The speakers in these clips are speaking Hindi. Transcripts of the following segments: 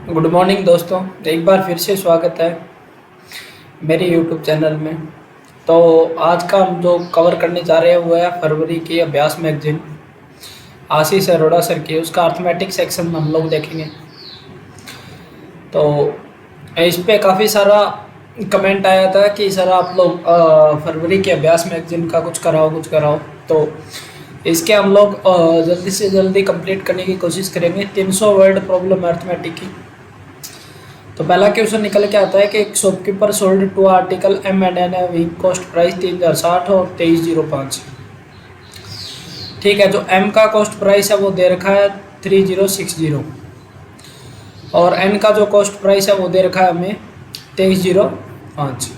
गुड मॉर्निंग दोस्तों, एक बार फिर से स्वागत है मेरे यूट्यूब चैनल में। तो आज का हम जो कवर करने जा रहे हैं वो है फरवरी की अभ्यास मैगजीन आशीष अरोड़ा सर की, उसका अर्थमेटिक सेक्शन में हम लोग देखेंगे। तो इस पे काफ़ी सारा कमेंट आया था कि सर आप लोग फरवरी की अभ्यास मैगजीन का कुछ कराओ। तो इसके हम लोग जल्दी से जल्दी कंप्लीट करने की कोशिश करेंगे। 300 वर्ड प्रॉब्लम अर्थमेटिक की। तो पहला क्वेश्चन निकल के आता है कि एक shopkeeper sold two article M and N week cost price 3060 और 2305। ठीक है, जो एम का कॉस्ट प्राइस है वो दे रखा है 3060 और एन का जो कॉस्ट प्राइस है वो दे रखा है हमें 2305।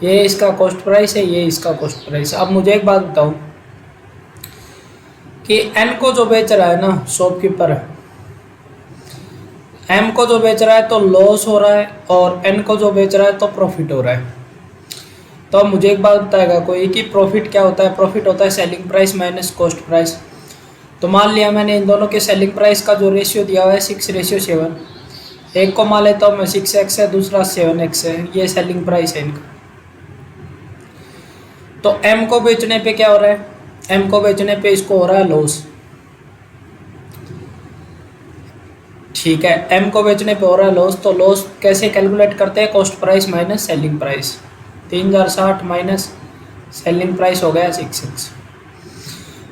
ये इसका कॉस्ट प्राइस है, ये इसका कॉस्ट प्राइस। अब मुझे एक बात बताओ कि एन को जो बेच रहा है ना शॉपकीपर, एम को जो बेच रहा है तो लॉस हो रहा है और एन को जो बेच रहा है तो प्रॉफिट हो रहा है। तो अब मुझे एक बात बताएगा कोई कि प्रॉफिट क्या होता है। प्रॉफिट होता है selling price minus cost price. तो मान लिया मैंने इन दोनों के सेलिंग प्राइस का जो रेशियो दिया हुआ है 6:7, एक को मान लेता हूँ मैं 6x है, दूसरा 7x है, ये सेलिंग प्राइस है इनका। तो एम को बेचने पे क्या हो रहा है, एम को बेचने पे इसको हो रहा है लॉस। ठीक है, एम को बेचने पे हो रहा है लॉस। तो लॉस कैसे कैलकुलेट करते हैं, cost price minus selling price. 3060 minus selling price हो गया 6x।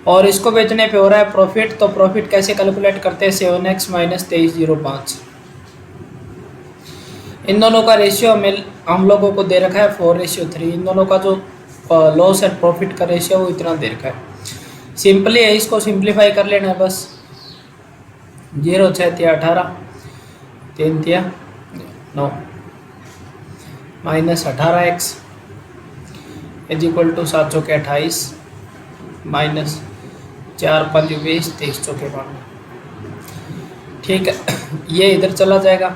और इसको बेचने पे हो रहा है प्रॉफिट। तो प्रॉफिट कैसे कैलकुलेट करते हैं, 7x माइनस 2305। इन दोनों का रेशियो हम लोगों को दे रखा है 4:3। इन दोनों का जो लॉस एंड प्रॉफिट का रेशियो वो इतना दे रखा है। सिंपली है, इसको सिंप्लीफाई कर लेना है बस। 0 6 3 18 3 3 9 minus 18x is equal to 7 चौके 28 माइनस 4 5 20 23 चौके 52। ठीक है, ये इधर चला जाएगा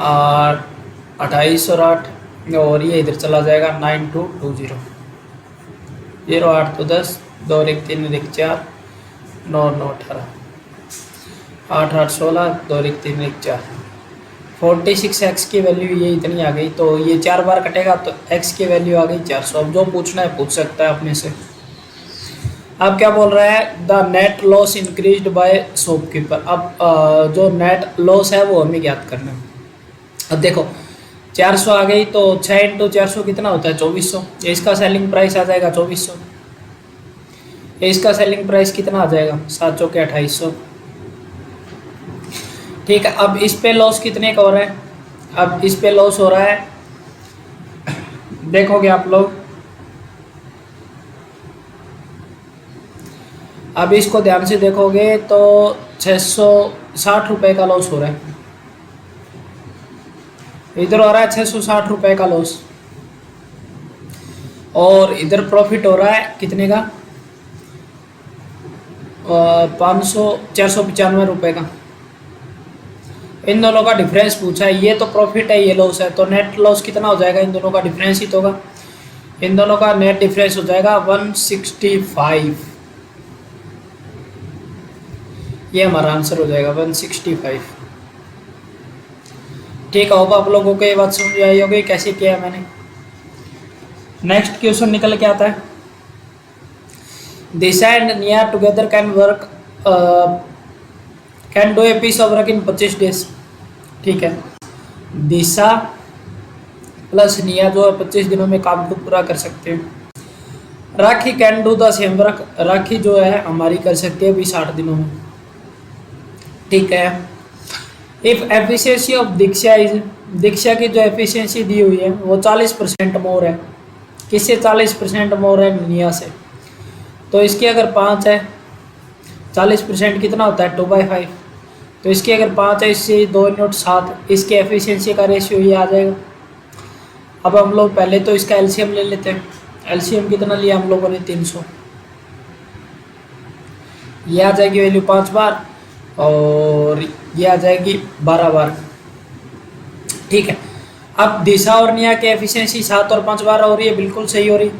और 28 और 8 और ये इधर चला जाएगा 9220। 0 8 तो 10, 2 1 3 1 4 9 9 18 8 8 16, 2 1 3 1 4। 46x की वैल्यू ये इतनी आ गई। तो ये 4 बार कटेगा तो x की वैल्यू आ गई 400। अब जो पूछना है पूछ सकता है अपने से। अब क्या बोल रहा है, the net loss increased by shopkeeper. अब जो नेट लॉस है वो हमें ज्ञात करना है। अब देखो 400 आ गई तो 6 × 400 कितना होता है 2400। इसका सेलिंग प्राइस आ जाएगा 2400। इसका सेलिंग प्राइस कितना आ जाएगा 7 चौके 2800। ठीक है, अब इस पे लॉस कितने का हो रहा है, अब इस पे लॉस हो रहा है, देखोगे आप लोग, अब इसको ध्यान से देखोगे तो 660 रुपये का लॉस हो रहा है। इधर हो रहा है 660 रुपये का लॉस और इधर प्रॉफिट हो रहा है कितने का, 495 रुपये का। इन दोनों का डिफरेंस पूछा है, ये तो प्रॉफिट है ये लॉस है। तो नेट लॉस कितना हो जाएगा, इन दोनों का डिफरेंस ही तो होगा। इन दोनों का नेट डिफरेंस हो जाएगा 165। ये हमारा आंसर हो जाएगा 165। ठीक है, होगा आप लोगों को ये बात समझ आई होगी कैसे किया है मैंने। नेक्स्ट क्वेश्चन निकल के आता है, Disha and Nia together can do a piece of work in 25 days. ठीक है, दिशा प्लस निया जो है 25 दिनों में काम को पूरा कर सकते हैं। Rakhi can do the same work, Rakhi जो है हमारी कर सकती है 60 दिनों में। ठीक है, if efficiency of Diksha is, Diksha की जो एफिशिएंसी दी हुई है वो 40% मोर है। किससे 40% मोर है, निया से। तो इसकी अगर 5 है, 40% कितना होता है 2/5। तो इसकी अगर 5 है, इससे 2 × 7, इसकी एफिशिएंसी का रेशियो ये आ जाएगा। अब हम लोग पहले तो इसका एलसीएम ले लेते हैं। एलसीएम कितना लिया हम लोगों ने 300। ये आ जाएगी वैल्यू 5 बार और ये आ जाएगी 12 बार। ठीक है, अब दिशा और निया की एफिशिएंसी 7 और 5 बार हो रही है, बिल्कुल सही हो रही।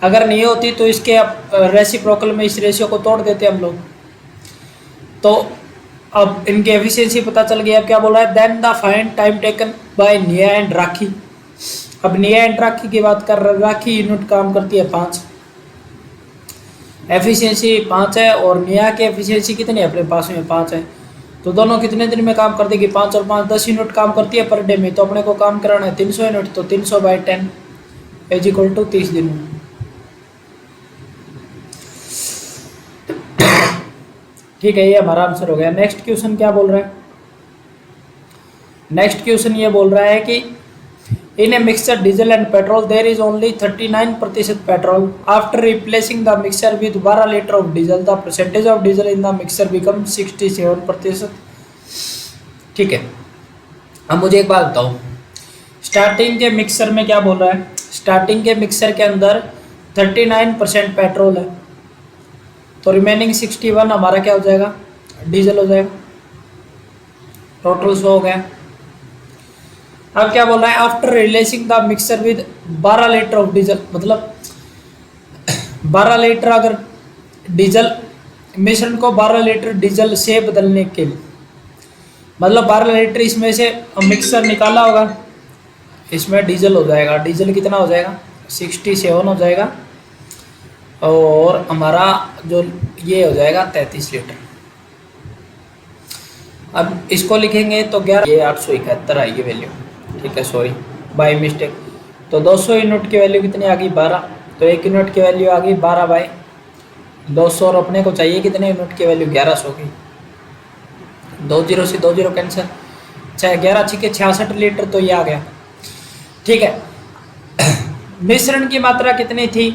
अगर नहीं होती तो इसके रेसिप्रोकल में इस रेशियो को तोड़ देते हम लोग। तो अब इनकी एफिशिएंसी पता चल गई। अब क्या बोल रहा है, then the find time taken by Nia and Rakhi. अब निया एंड राखी की बात कर रहे हैं, राखी यूनिट काम करती है 5, एफिशिएंसी 5 है, और निया की एफिशिएंसी कितनी है अपने पास में 5 है, तो दोनों कितने दिन में काम कर देगी, 5 और 5 10 यूनिट काम करती है पर डे में। तो अपने को काम कराना है 300 यूनिट, तो 300/10 इज इक्वल टू 30 दिन में। ठीक है, ये हमारा आंसर हो गया। नेक्स्ट क्वेश्चन क्या बोल रहा है, नेक्स्ट क्वेश्चन ये बोल रहा है कि in a mixture diesel and petrol there is only 39% petrol after replacing the mixture with 12 litre of diesel the percentage of diesel in the mixture become 67%। ठीक है, अब मुझे एक बात बताओ, स्टार्टिंग के मिक्सर में क्या बोल रहा है, स्टार्टिंग के मिक्सर के अंदर 39% पेट्रोल है, तो रिमेनिंग 61 हमारा क्या हो जाएगा, डीजल हो जाएगा। टोटल 100 हो गया। अब क्या बोल रहा है, after replacing the mixer with 12 litre of diesel, मतलब 12 लीटर अगर डीजल, मिश्रण को 12 लीटर डीजल से बदलने के लिए, मतलब 12 लीटर इसमें से मिक्सर निकाला होगा, इसमें डीजल हो जाएगा। डीजल कितना हो जाएगा, 67 हो जाएगा, और हमारा जो ये हो जाएगा 33 लीटर। अब इसको लिखेंगे तो 11, ये 871 आएगी वैल्यू। ठीक है, सॉरी बाय मिस्टेक। तो 200 यूनिट की वैल्यू कितनी आ गई, 12, तो 1 यूनिट की वैल्यू आ गई 12/200, और अपने को चाहिए कितने यूनिट की वैल्यू, 1100 की। 2 0 से 2 0 कैंसिल, 11 6 के 66 लीटर, तो ये आ गया। ठीक है, मिश्रण की मात्रा कितनी थी,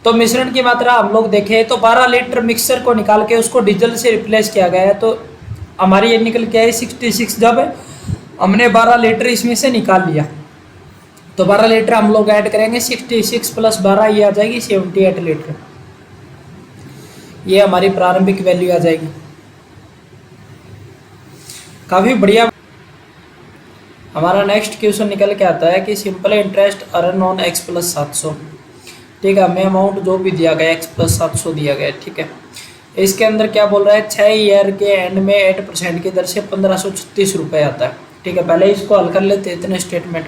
तो मिश्रण की मात्रा हम लोग देखें तो 12 लीटर मिक्सर को निकाल के उसको डीजल से रिप्लेस किया गया है, तो हमारी ये निकल के आई 66। जब हमने 12 लीटर इसमें से निकाल लिया, तो 12 लीटर हम लोग ऐड करेंगे, 66 + 12 ये आ जाएगी 78 लीटर। ये हमारी प्रारंभिक वैल्यू आ जाएगी। काफ़ी बढ़िया। हमारा नेक्स्ट क्वेश्चन निकल के आता है कि simple interest earn on x + 700। ठीक है, हमें अमाउंट जो भी दिया गया x + 700 दिया गया। ठीक है, इसके अंदर क्या बोल रहा है, 6 ईयर के एंड में 8% की दर से 1536 रुपये आता है। ठीक है, पहले इसको हल कर लेते हैं इतने स्टेटमेंट।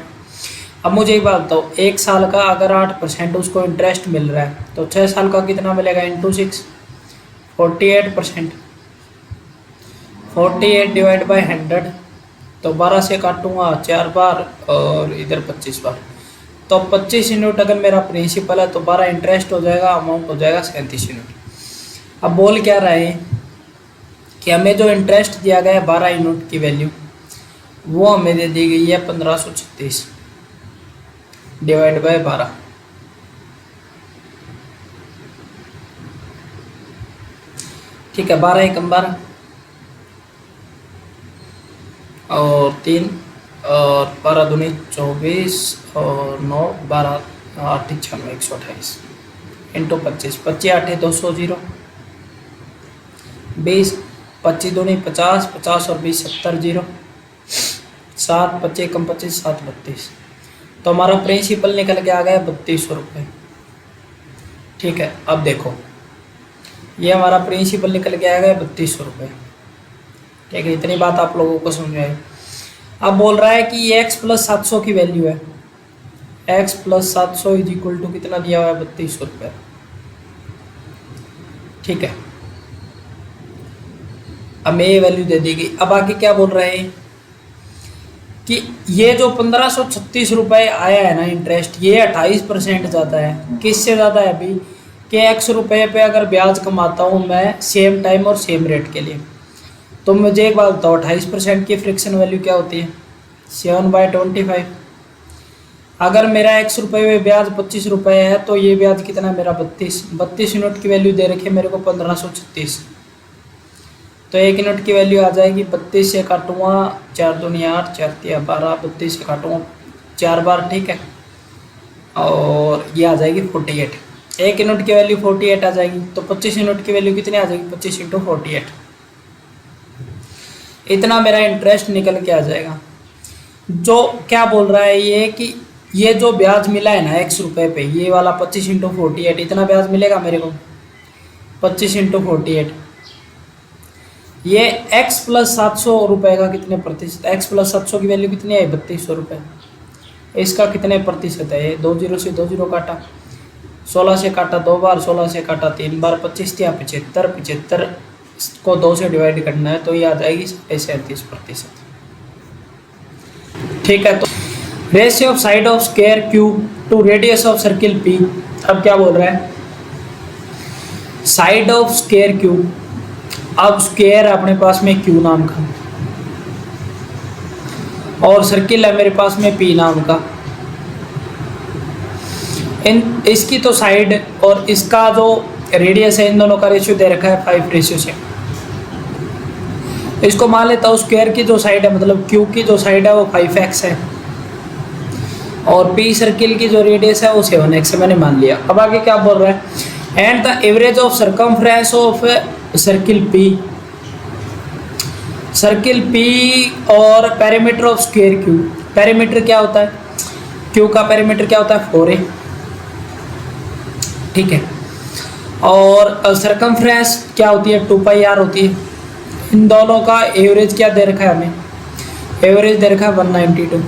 अब मुझे एक बात बताओ, 1 साल का अगर 8% उसको इंटरेस्ट मिल रहा है, तो 6 साल का कितना मिलेगा, × 6 48%, 48 डिवाइड बाई 100, तो 12 से काटूंगा 4 बार और इधर 25 बार, तो 25 यूनिट अगर मेरा प्रिंसिपल है तो 12 इंटरेस्ट हो जाएगा, अमाउंट हो जाएगा 37 यूनिट। अब बोल क्या रहे हैं कि हमें जो इंटरेस्ट दिया गया है 12 यूनिट की वैल्यू, वो हमें दे दी गई है 1536 डिवाइड बाय 12। ठीक है, 12 × 12 और 3 और 12 दूनी 24 और 9 12 8 96 128 इंटू 25, 25 8 200 0 20, 25 दूनी 50, 50 और 20 70 0 7 25 × 25 7 32, तो हमारा प्रिंसिपल निकल के आ गया 3200 रुपये। ठीक है, अब देखो ये हमारा प्रिंसिपल निकल के आ गया 3200 रुपये। ठीक है, इतनी बात आप लोगों को समझ आई। अब बोल रहा है कि ये x + 700 की वैल्यू है, x + 700 इज इक्वल टू कितना दिया हुआ है, 3200 रुपये। ठीक है, अब ये वैल्यू दे दी गई। अब आगे क्या बोल रहे हैं कि ये जो 1536 रुपये आया है ना इंटरेस्ट, ये 28% ज़्यादा है। किससे ज़्यादा है अभी कि x रुपये पे अगर ब्याज कमाता हूँ मैं सेम टाइम और सेम रेट के लिए, तो मुझे एक बात बताओ 28% की फ्रिक्शन वैल्यू क्या होती है, 7/25। अगर मेरा x रुपये में ब्याज 25 रुपये है, तो ये ब्याज कितना है मेरा 32 यूनिट की वैल्यू दे रखी है मेरे को 1536, तो 1 यूनिट की वैल्यू आ जाएगी 32 से काटूंगा 4 दूनी 8 4 3 12, 32 से काटूंगा 4 बार। ठीक है, और ये आ जाएगी 48, 1 यूनिट की वैल्यू 48 आ जाएगी, तो 25 यूनिट की वैल्यू कितनी आ जाएगी, 25 × 48, इतना मेरा इंटरेस्ट निकल के आ जाएगा। जो क्या बोल रहा है ये कि ये जो ब्याज मिला है ना x रुपये पे, ये वाला 25 × 48, इतना ब्याज मिलेगा मेरे को 25 × 48, ये x प्लस 700 रुपये का कितने प्रतिशत, x प्लस 700 की वैल्यू कितनी है, 3200 रुपये। इसका कितने प्रतिशत है, ये 2 जीरो से 2 जीरो काटा, 16 से काटा 2 बार, 16 से काटा 3 बार, 25 या 75, 75 को 2 से डिवाइड करना है तो ये आ जाएगी 37%। ठीक है, तो ratio of side of square Q to radius of circle P. अब क्या बोल रहा है, साइड ऑफ स्क्वायर क्यू, अब स्क्वायर अपने पास में क्यू नाम का और सर्किल है मेरे पास में पी नाम का। इसकी तो साइड और इसका जो रेडियस है, इन दोनों का रेशियो दे रखा है 5:6। इसको मान लेता हूँ स्क्वायर की जो साइड है, मतलब क्यू की जो साइड है वो 5x है और पी सर्किल की जो रेडियस है वो 7x है, मैंने मान लिया। अब आगे क्या बोल रहा है, and the average of circumference of circle P, circle P और perimeter of square Q. Perimeter क्या होता है, क्यू का पेरीमीटर क्या होता है, 4a। ठीक है, और सर्कमफ्रेंस क्या होती है, 2πr होती है। इन दोनों का एवरेज क्या दे रखा है हमें, एवरेज दे रखा है 192।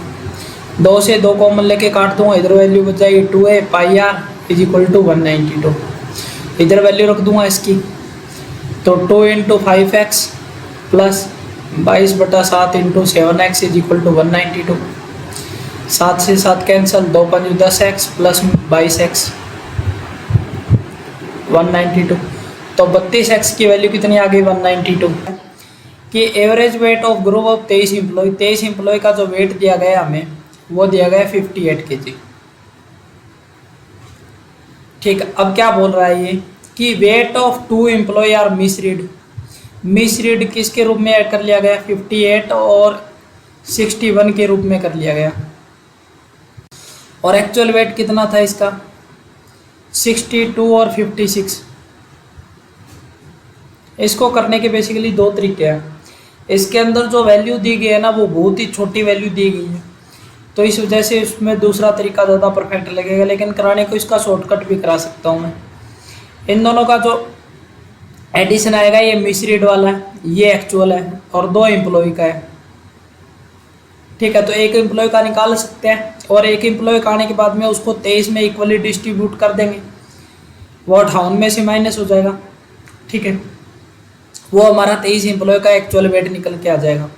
2 से 2 कॉमन लेके काट दूंगा, इधर वैल्यू बच जाएगी 2a πr is equal to 192। इधर वैल्यू रख दूंगा इसकी, तो 2 into 5x plus 22/7 into 7x is equal to 192। 7 से 7 कैंसल, 2 5 10x प्लस 22x 192। तो 32x की वैल्यू कितनी आ गई, 192। कि average weight of group of 23 employ, 23 employ का जो वेट दिया गया हमें वो दिया गया 58 kg। ठीक, अब क्या बोल रहा है ये कि weight of 2 employ are misread. Misread किसके रूप में ऐड कर लिया गया, 58 और 61 के रूप में कर लिया गया। और एक्चुअल वेट कितना था इसका, 62 और 56। इसको करने के बेसिकली 2 तरीके हैं। इसके अंदर जो वैल्यू दी गई है ना वो बहुत ही छोटी वैल्यू दी गई है, तो इस वजह से इसमें दूसरा तरीका ज़्यादा परफेक्ट लगेगा, लेकिन कराने को इसका शॉर्टकट भी करा सकता हूँ मैं। इन दोनों का जो एडिशन आएगा ये मिसरीड वाला है, ये एक्चुअल है और 2 एम्प्लॉय का है। ठीक है, तो 1 एम्प्लॉय का निकाल सकते हैं और 1 एम्प्लॉय का आने के बाद में उसको 23 में इक्वली डिस्ट्रीब्यूट कर देंगे, वो 58 में से माइनस हो जाएगा। ठीक है, वो हमारा 23 एम्प्लॉय का एक्चुअल वेट निकल के आ जाएगा।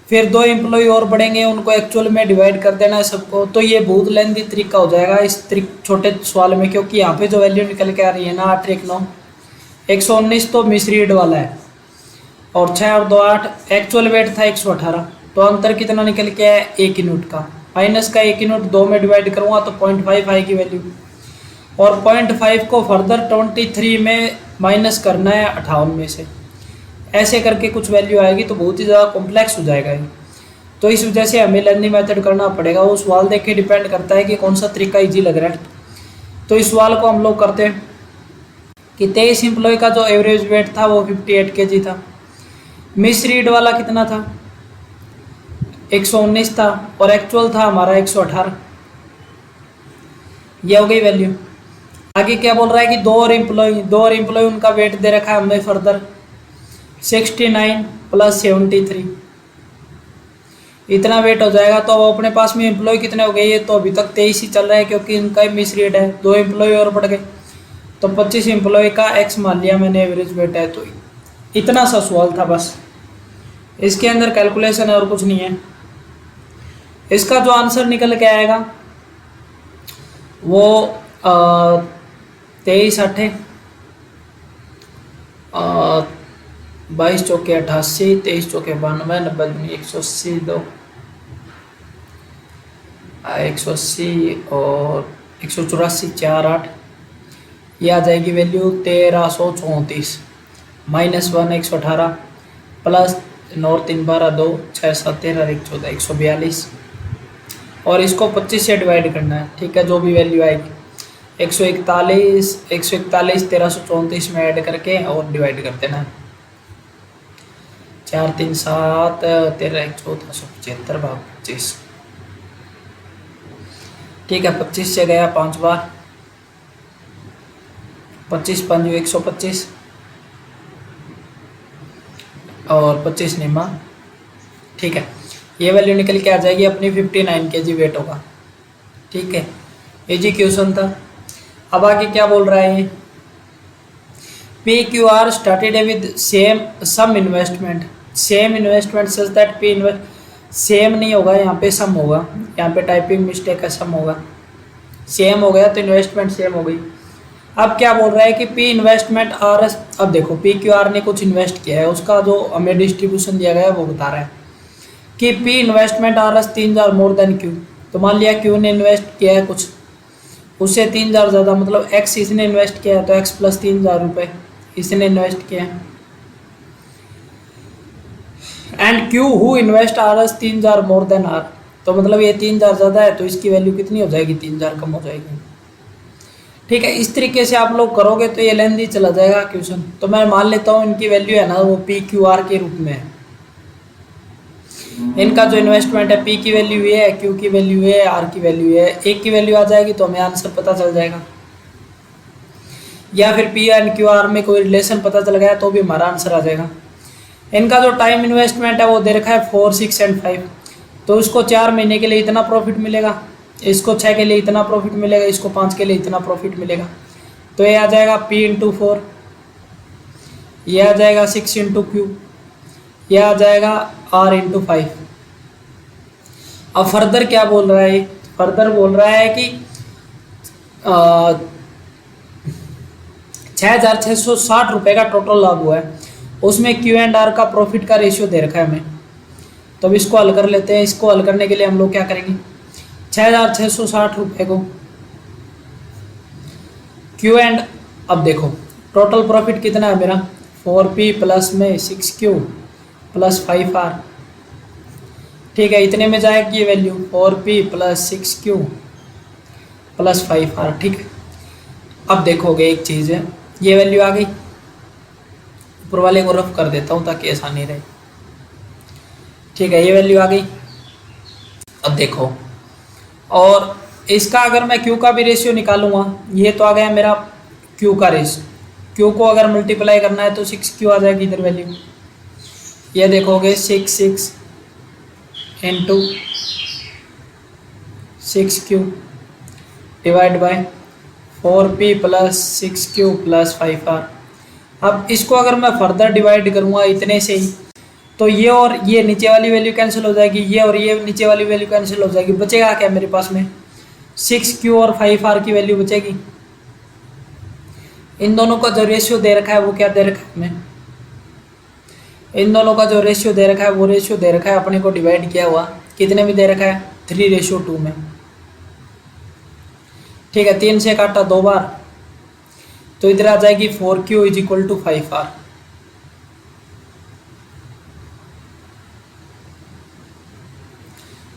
फिर 2 एम्प्लॉय और बढ़ेंगे, उनको एक्चुअल में डिवाइड कर देना है सबको। तो ये बहुत लेंथी तरीका हो जाएगा इस छोटे सवाल में, क्योंकि यहाँ पे जो वैल्यू निकल के आ रही है ना 8 1 9 119 तो मिसरीड वाला है और 6 और 2 8, एक्चुअल वेट था 118। तो अंतर कितना निकल के आया, 1 यूनिट का। माइनस का 1 यूनिट 2 में डिवाइड करूँगा तो 0.5 आएगी वैल्यू, और 0.5 को फर्दर 23 में माइनस करना है 58 में से। ऐसे करके कुछ वैल्यू आएगी, तो बहुत ही ज़्यादा कॉम्प्लेक्स हो जाएगा ये। तो इस वजह से हमें लर्निंग मेथड करना पड़ेगा। वो सवाल देख के डिपेंड करता है कि कौन सा तरीका इजी लग रहा है। तो इस सवाल को हम लोग करते हैं कि 23 एम्प्लॉय का जो एवरेज वेट था वो 58 kg था। मिसरीड वाला कितना था, 119 था और एक्चुअल था हमारा 118। ये हो गई वैल्यू। आगे क्या बोल रहा है कि 2 और एम्प्लॉय उनका वेट दे रखा है हमें फर्दर 69 प्लस 73, इतना वेट हो जाएगा। तो अब अपने पास में एम्प्लॉय कितने हो गए, ये तो अभी तक 23 ही चल रहा है क्योंकि इनका मिसरीड है। 2 एम्प्लॉय और बढ़ गए तो 25 एम्प्लॉय का एक्स मान लिया मैंने एवरेज वेट है। तो इतना सा सवाल था बस, इसके अंदर कैलकुलेशन है और कुछ नहीं है। इसका जो आंसर निकल के आएगा वो 23 8 22 चौके 88, 23 चौके 92, 90 180 2 180 और 184 4 8, ये आ जाएगी वैल्यू 1334 माइनस 1 118 प्लस 9 3 12 2 6 7 13 1 14 142, और इसको 25 से डिवाइड करना है। ठीक है, जो भी वैल्यू आएगी 141 1334 में ऐड करके और डिवाइड कर देना है। 4 3 7 13 1 14 75 भाग 25। ठीक है, 25 से गया 5 बार, 25 5 125, और 25 निमा। ठीक है, ये वैल्यू निकल के आ जाएगी अपनी 59 kg वेट होगा। ठीक है, ये जी क्वेश्चन था। अब आगे क्या बोल रहा है ये, P Q are started with same sum investment, same investment such that P invest, same नहीं होगा यहाँ पे, सम होगा, यहाँ पे टाइपिंग मिस्टेक है, सम होगा। सेम हो गया तो इन्वेस्टमेंट सेम हो गई। अब क्या बोल रहा है कि पी इन्वेस्टमेंट आर एस, अब देखो पी क्यू आर ने कुछ इन्वेस्ट किया है, उसका जो हमें डिस्ट्रीब्यूशन दिया गया है वो बता रहा है कि P investment are S 3000 more then Q. तो मान लिया क्यू ने इन्वेस्ट किया है कुछ, उससे 3000 ज़्यादा, मतलब एक्स इसने इन्वेस्ट किया है तो एक्स प्लस 3000 रुपये इसने इन्वेस्ट किया है। And Q who invest R S 3000 more than R, तो मतलब ये 3000 ज़्यादा है तो इसकी वैल्यू कितनी हो जाएगी, 3000 कम हो जाएगी। ठीक है, इस तरीके से आप लोग करोगे तो ये लेंथी चला जाएगा क्वेश्चन। तो मैं मान लेता हूँ इनकी वैल्यू है ना वो पी क्यू आर के रूप में है। इनका जो इन्वेस्टमेंट है, पी की वैल्यू ये है, क्यू की वैल्यू ये है, आर की वैल्यू ये है, एक की वैल्यू आ जाएगी तो हमें आंसर पता चल जाएगा। या फिर पी एंड क्यू आर में कोई रिलेशन पता चल गया तो भी हमारा आंसर आ जाएगा। इनका जो टाइम इन्वेस्टमेंट है वो दे रखा है 4, 6 एंड 5, तो इसको 4 महीने के लिए इतना प्रॉफिट मिलेगा, इसको 6 के लिए इतना प्रॉफिट मिलेगा, इसको 5 के लिए इतना प्रॉफिट मिलेगा। तो ये आ जाएगा P इंटू 4, ये आ जाएगा 6 इंटू क्यू, ये आ जाएगा R इंटू 5। अब फर्दर क्या बोल रहा है, फर्दर बोल रहा है कि 6660 रुपये का टोटल लाभ हुआ है, उसमें क्यू एंड आर का प्रॉफिट का रेशियो दे रखा है हमें। तो अब इसको हल कर लेते हैं। इसको हल करने के लिए हम लोग क्या करेंगे, 6660 रुपये को क्यू एंड, अब देखो टोटल प्रॉफिट कितना है मेरा, 4P प्लस में 6Q प्लस 5R। ठीक है, इतने में जाएगी ये value 4P plus 6Q plus 5R। ठीक है, अब देखोगे एक चीज़ है, ये वैल्यू आ गई, ऊपर वाले को रफ कर देता हूँ ताकि आसानी रहे। ठीक है, ये वैल्यू आ गई। अब देखो, और इसका अगर मैं क्यू का भी रेशियो निकालूंगा, ये तो आ गया मेरा क्यू का रेशियो, क्यू को अगर मल्टीप्लाई करना है तो 6Q आ जाएगी इधर वैल्यू। ये देखोगे 6 into 6Q divide by 4P plus 6Q plus 5R। अब इसको अगर मैं फर्दर डिवाइड करूँगा इतने से ही, तो ये और ये नीचे वाली वैल्यू कैंसिल हो जाएगी, ये और ये नीचे वाली वैल्यू कैंसिल हो जाएगी, बचेगा क्या मेरे पास में, 6Q और 5R की वैल्यू बचेगी। इन दोनों का जो रेशियो दे रखा है वो क्या दे रखा है हमें, इन दोनों का जो रेशियो दे रखा है वो रेशियो दे रखा है अपने को डिवाइड किया हुआ, कितने में दे रखा है, 3:2 में। ठीक है, 3 से काटा 2 बार, तो इधर आ जाएगी 4Q is equal to 5R।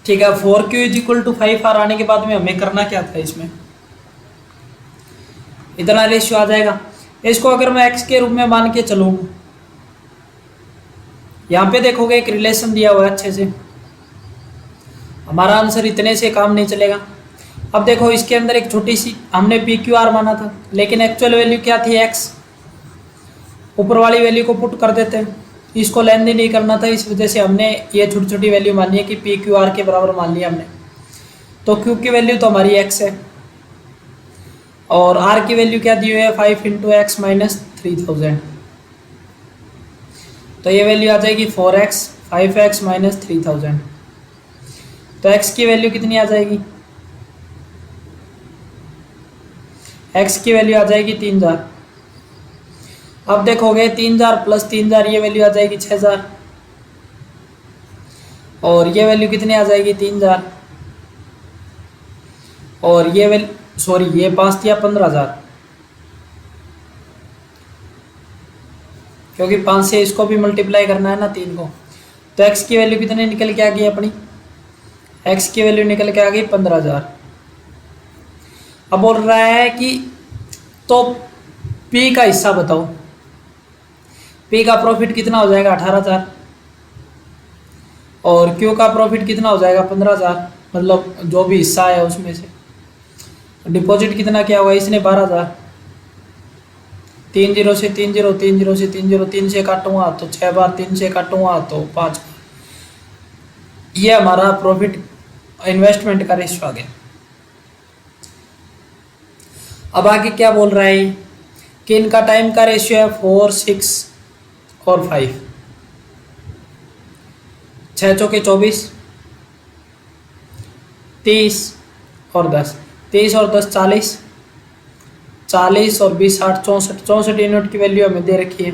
ठीक है, 4Q is equal to 5R आने के बाद में हमें करना क्या था, इसमें इतना रेशियो आ जाएगा। इसको अगर मैं x के रूप में मान के चलूँ, यहाँ पे देखोगे एक रिलेशन दिया हुआ है अच्छे से, हमारा आंसर इतने से काम नहीं चलेगा। अब देखो इसके अंदर एक छोटी सी हमने PQR माना था, लेकिन एक्चुअल वैल्यू क्या थी, x, ऊपर वाली वैल्यू को पुट कर देते हैं, इसको लेन देन नहीं करना था, इस वजह से हमने ये छोटी छोटी वैल्यू मानी है कि PQR के बराबर मान लिया हमने। तो Q की वैल्यू तो हमारी x है, और R की वैल्यू क्या दी हुई है, 5 इंटू एक्स माइनस 3000। तो ये वैल्यू आ जाएगी 4x 5x माइनस 3000। तो x की वैल्यू कितनी आ जाएगी, x की वैल्यू आ जाएगी 3000। अब देखोगे 3000 प्लस 3000, ये वैल्यू आ जाएगी 6000, और ये वैल्यू कितनी आ जाएगी 3000, और ये वैल्यू सॉरी ये 5 दिया 15000, क्योंकि 5 से इसको भी मल्टीप्लाई करना है ना 3 को। तो x की वैल्यू कितनी निकल के आ गई अपनी, x की वैल्यू निकल के आ गई 15000। अब बोल रहा है कि तो P का हिस्सा बताओ, P का प्रॉफिट कितना हो जाएगा 18000, और Q का प्रॉफिट कितना हो जाएगा 15000, मतलब जो भी हिस्सा है उसमें से। डिपॉजिट कितना क्या हुआ इसने 12000, तीन जीरो से तीन जीरो, तीन जीरो से तीन जीरो, तीन से काटूंगा तो 6 बार, तीन से काटूंगा तो 5। ये हमारा प्रॉफिट इन्वेस्टमेंट का रेशियो आ गया। अब आगे क्या बोल रहा है कि इनका टाइम का रेशियो है 4, 6 और 5। 6 चौके 24, 30 और 10, 30 और 10 40, 40 और 20 60, 64, 64 यूनिट की वैल्यू हमें दे रखी है।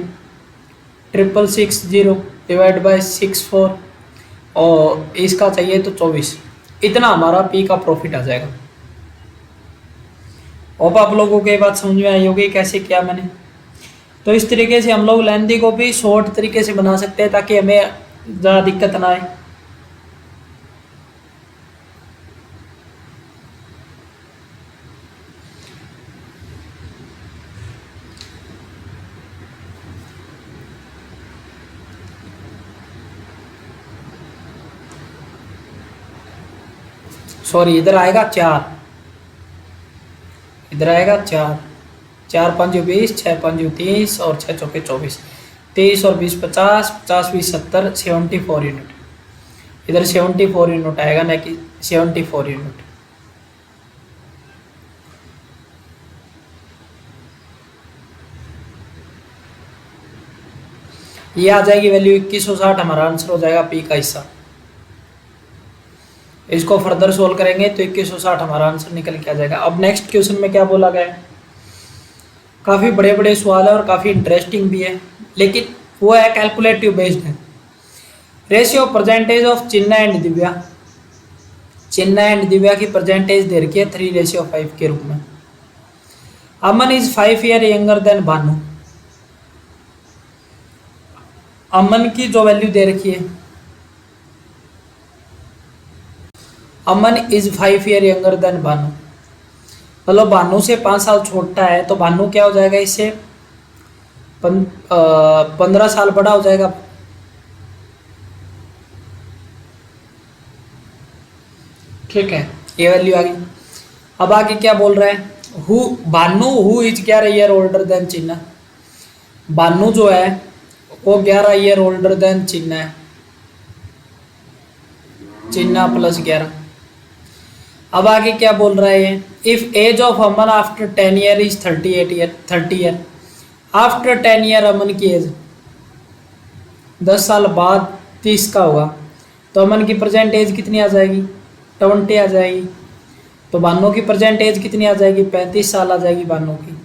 66660 डिवाइड बाय 64 और इसका चाहिए तो 24। इतना हमारा पी का प्रॉफिट आ जाएगा। अब आप लोगों को ये बात समझ में आई होगी कैसे किया मैंने। तो इस तरीके से हम लोग लेंथी को भी शॉर्ट तरीके से बना सकते हैं ताकि हमें ज़्यादा दिक्कत ना आए। सॉरी, इधर आएगा 4, इधर आएगा 4, 4 5 20, 6 5 30 और 6 चौके 24, 23 और 20 50, 50 20 70, 74 यूनिट। इधर 74 यूनिट आएगा ना कि 74 यूनिट। ये आ जाएगी वैल्यू 2160। हमारा आंसर हो जाएगा पी का हिस्सा। इसको फर्दर सोल्व करेंगे तो 2160 हमारा आंसर निकल के आ जाएगा। अब नेक्स्ट क्वेश्चन में क्या बोला गया है, काफ़ी बड़े बड़े सवाल है और काफ़ी इंटरेस्टिंग भी है, लेकिन वो है कैलकुलेटिव बेस्ड है। Ratio percentage of Chinna and Divya. Chinna and Divya की परसेंटेज दे रखी है 3:5 के रूप में। Aman is 5 year younger than Bhanu. Aman की जो वैल्यू दे रखी है, Aman is 5 year younger than Bhanu, मतलब भानु से 5 साल छोटा है, तो भानु क्या हो जाएगा, इससे 15 साल बड़ा हो जाएगा। ठीक है, ये वैल्यू आ गई। अब आगे क्या बोल रहा है, who Bhanu who is 11 year older than Chinna. Bhanu जो है वो 11 ईयर ओल्डर देन चिन्ना है। चिन्ना प्लस 11। अब आगे क्या बोल रहा है, if age of Aman after 10 year is 38 year, 30 year. After 10 year Aman की एज 10 साल बाद 30 का होगा, तो अमन की प्रेजेंट एज कितनी आ जाएगी, 20 आ जाएगी। तो भानु की प्रेजेंट एज कितनी आ जाएगी, 35 साल आ जाएगी भानु की।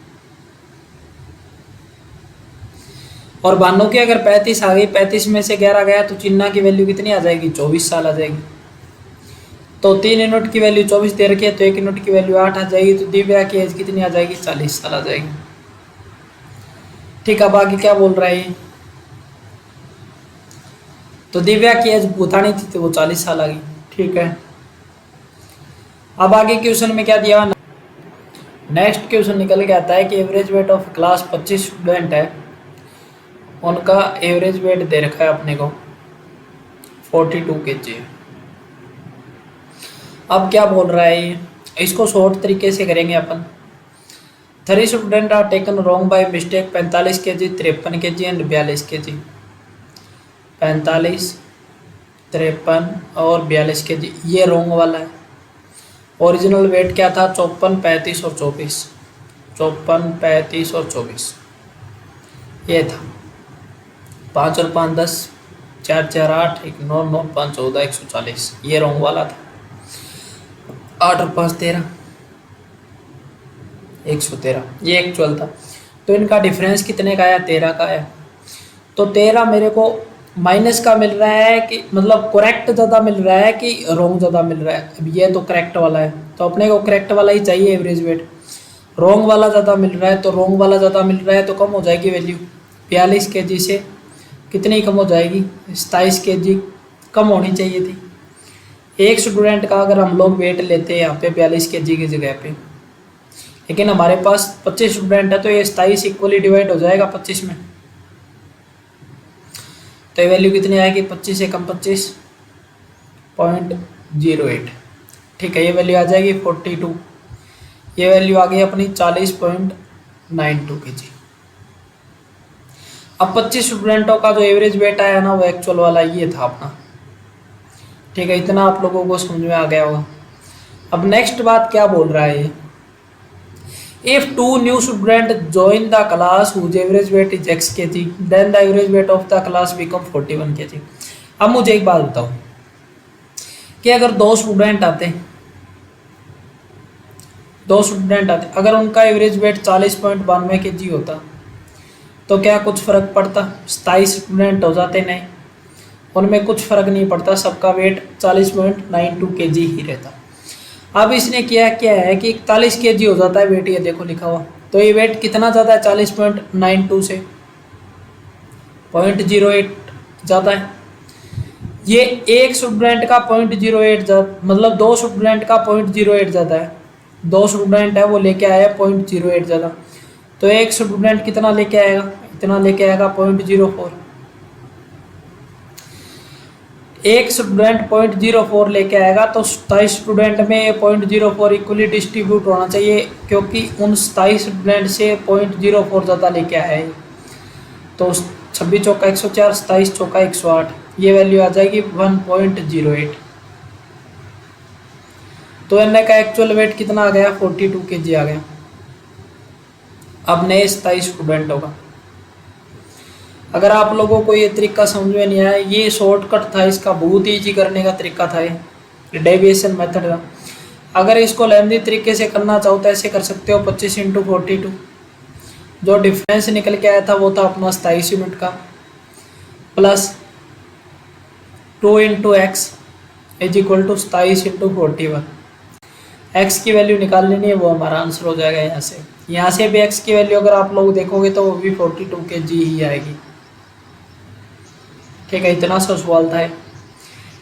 और भानु की अगर 35 आ गई, 35 में से 11 गया तो चिन्ना की वैल्यू कितनी आ जाएगी, 24 साल आ जाएगी। तो 3 यूनिट की वैल्यू 24 दे रखी है, तो 1 यूनिट की वैल्यू 8 आ जाएगी। तो दिव्या की एज कितनी आ जाएगी, 40 साल आ जाएगी। ठीक, अब आगे क्या बोल रहा है, तो दिव्या की एज भूतानी थी तो वो 40 साल आ गई। ठीक है, अब आगे क्वेश्चन में क्या दिया हुआ, नेक्स्ट क्वेश्चन निकल के आता है कि average weight of class 25 student है, उनका एवरेज वेट दे रखा है अपने को 42 kg। अब क्या बोल रहा है ये, इसको शॉर्ट तरीके से करेंगे अपन। 3 student are taken wrong by mistake 45 kg, 53 kg and 42 kg। 45, 53 और 42 kg, ये रॉन्ग वाला है। ओरिजिनल वेट क्या था, 54, 35 और 24। 54, 35 और 24 ये था। 5 और 5 10, 4 4 8, 1 9 9, 5 14, 140 ये रॉन्ग वाला था। 8 और 5 13, 113 ये एक्चुअल था। तो इनका डिफरेंस कितने का आया, 13 का आया। तो 13 मेरे को माइनस का मिल रहा है कि मतलब करेक्ट ज़्यादा मिल रहा है कि रॉन्ग ज़्यादा मिल रहा है। अब ये तो करेक्ट वाला है, तो अपने को करेक्ट वाला ही चाहिए एवरेज वेट। रॉन्ग वाला ज़्यादा मिल रहा है, तो रॉन्ग वाला ज़्यादा मिल रहा है तो कम हो जाएगी वैल्यू। 42 kg से कितनी कम हो जाएगी, 27 kg कम होनी चाहिए थी। एक स्टूडेंट का अगर हम लोग वेट लेते हैं यहाँ पे 42 kg की जगह पे, लेकिन हमारे पास 25 स्टूडेंट है तो ये 27 इक्वली डिवाइड हो जाएगा 25 में। तो ये वैल्यू कितनी आएगी, 25 से कम 25.08। ठीक है, ये वैल्यू आ जाएगी 42। ये वैल्यू आ गई अपनी 40.92 kg। अब 25 स्टूडेंटों का जो एवरेज वेट आया ना वो एक्चुअल वाला ये था अपना। ठीक है, इतना आप लोगों को समझ में आ गया होगा। अब नेक्स्ट बात क्या बोल रहा है ये, if two new student join the class whose average weight is x kg then the average weight of the class become 41 kg। अब मुझे एक बात बताओ कि अगर दो स्टूडेंट आते अगर उनका एवरेज वेट 40.92 kg होता तो क्या कुछ फर्क पड़ता? 27 स्टूडेंट हो जाते, नहीं, उनमें कुछ फर्क नहीं पड़ता, सबका वेट 40.92 kg ही रहता। अब इसने क्या क्या है कि 41 kg हो जाता है वेट, ये देखो लिखा हुआ। तो ये वेट कितना ज़्यादा है 40.92 से? 0.08 ज़्यादा है। ये एक स्टूडेंट का 0.08 मतलब दो स्टूडेंट का 0.08 ज़्यादा है। दो स्टूडेंट है वो लेके आया 0.08 ज़्यादा, तो एक स्टूडेंट कितना लेके आएगा? इतना लेके आएगा 0.04। एक स्टूडेंट 0.04 लेके आएगा तो 27 स्टूडेंट में 0.04 इक्वली डिस्ट्रीब्यूट होना चाहिए, क्योंकि उन 27 स्टूडेंट से 0.04 ज़्यादा लेके आया है। तो 26 चौका 104, 27 चौका 108, ये वैल्यू आ जाएगी 1.08। तो एन का एक्चुअल वेट कितना आ गया? 42 kg आ गया। अब नए 27 स्टूडेंट होगा। अगर आप लोगों को ये तरीका समझ में नहीं आया, ये शॉर्टकट था, इसका बहुत ईजी करने का तरीका था, ये डेविएशन मेथड था। अगर इसको लेंदी तरीके से करना चाहो तो ऐसे कर सकते हो, 25 × 42। जो डिफरेंस निकल के आया था वो था अपना 27 यूनिट का, plus 2 × x is equal to 27 × 41। x की वैल्यू निकाल लेनी है, वो हमारा आंसर हो जाएगा। यहाँ से भी x की वैल्यू अगर आप लोग देखोगे तो वो भी 42 kg ही आएगी। ठीक है, इतना सा सवाल था।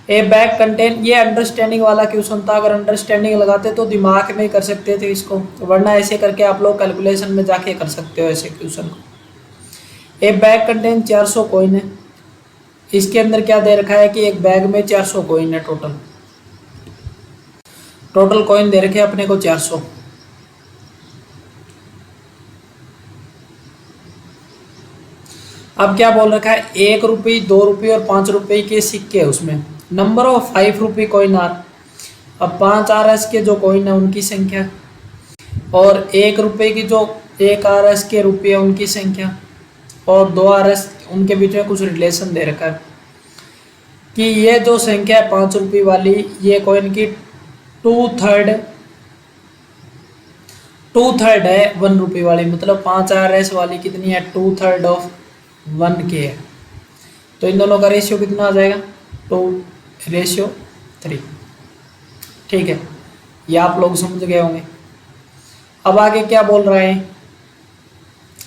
ए बैग कंटेन, ये अंडरस्टैंडिंग वाला क्वेश्चन था। अगर अंडरस्टैंडिंग लगाते तो दिमाग में कर सकते थे इसको, वरना ऐसे करके आप लोग कैलकुलेशन में जाके कर सकते हो ऐसे क्वेश्चन को। ए बैग कंटेन 400 कॉइन है। इसके अंदर क्या दे रखा है कि एक बैग में 400 कॉइन है। टोटल कॉइन दे रखे अपने को 400। अब क्या बोल रखा है, 1 रुपये, 2 रुपये और 5 रुपये के सिक्के है उसमें। नंबर ऑफ 5 रुपये कॉइन आर, अब 5 RS के जो कॉइन है उनकी संख्या, और 1 रुपये की जो 1 RS के रुपये उनकी संख्या, और 2 RS उनके बीच में कुछ रिलेशन दे रखा है कि ये जो संख्या है 5 रुपये वाली, ये कॉइन की 2/3 है 1 रुपये वाली, मतलब 5 RS वाली कितनी है? 2/3 ऑफ 1 के है। तो इन दोनों का रेशियो कितना आ जाएगा? 2:3। ठीक है, ये आप लोग समझ गए होंगे। अब आगे क्या बोल रहा है?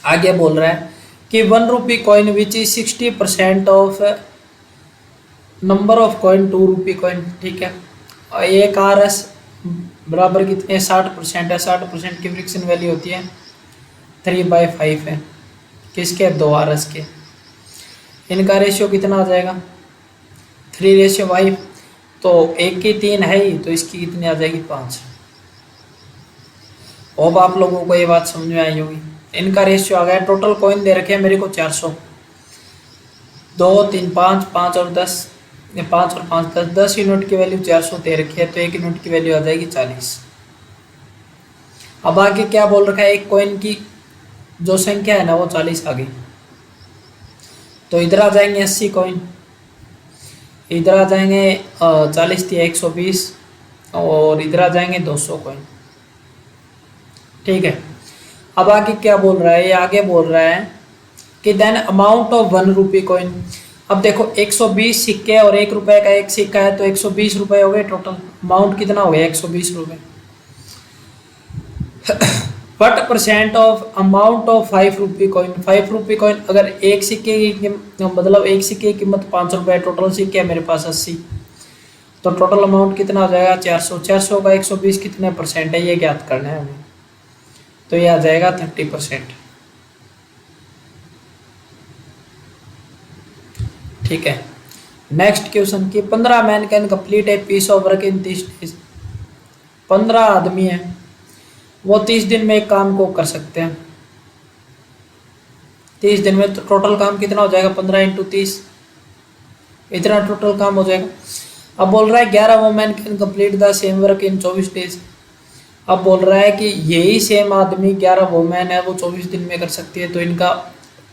आगे बोल रहा है कि 1 रुपये coin which is 60% of number of coin 2 रुपये कॉइन। ठीक है, और 1 RS बराबर कितने? 60% है। 60% की फ्रिक्शन वैल्यू होती है 3/5 है। किसके? 2 RS के। इनका रेशियो कितना आ जाएगा? 3:5। तो 1 की 3 है ही, तो इसकी कितनी आ जाएगी? 5। अब आप लोगों को ये बात समझ में आई होगी। इनका रेशियो आ गया। टोटल कॉइन दे रखे हैं मेरे को 400, 2 3 5 5 और 10, 5 और 5 10, 10 यूनिट की वैल्यू 400 दे रखी है, तो 1 यूनिट की वैल्यू आ जाएगी 40। अब आगे क्या बोल रखा है? एक कॉइन की जो संख्या है ना वो 40 आ गई, तो इधर आ जाएंगे 80 कॉइन, इधर आ जाएंगे 40 थी 120, और इधर आ जाएंगे 200 कॉइन। ठीक है, अब आगे क्या बोल रहा है? ये आगे बोल रहा है कि देन अमाउंट ऑफ 1 रुपये कॉइन। अब देखो 120 सिक्के और 1 रुपये का एक सिक्का है, तो 120 रुपये हो गए। टोटल अमाउंट कितना हो गया? 120 रुपये। What percent of amount of 5 रुपये कॉइन। 5 रुपये कॉइन, अगर एक सिक्के की मतलब एक सिक्के की कीमत 5 रुपये, टोटल सिक्के है मेरे पास 80, तो टोटल अमाउंट कितना हो जाएगा? 400। 400 का 120 कितने परसेंट है ये ज्ञात करना है हमें, तो ये आ जाएगा 30%। ठीक है, नेक्स्ट क्वेश्चन की 15 man can complete a piece of work in 30 days. 15 आदमी है वो 30 दिन में एक काम को कर सकते हैं। 30 दिन में तो टोटल काम कितना हो जाएगा, 15 × 30, इतना टोटल काम हो जाएगा। अब बोल रहा है 11 women can complete the same work in 24 days. अब बोल रहा है कि यही सेम आदमी 11 वुमेन है वो 24 दिन में कर सकती है, तो इनका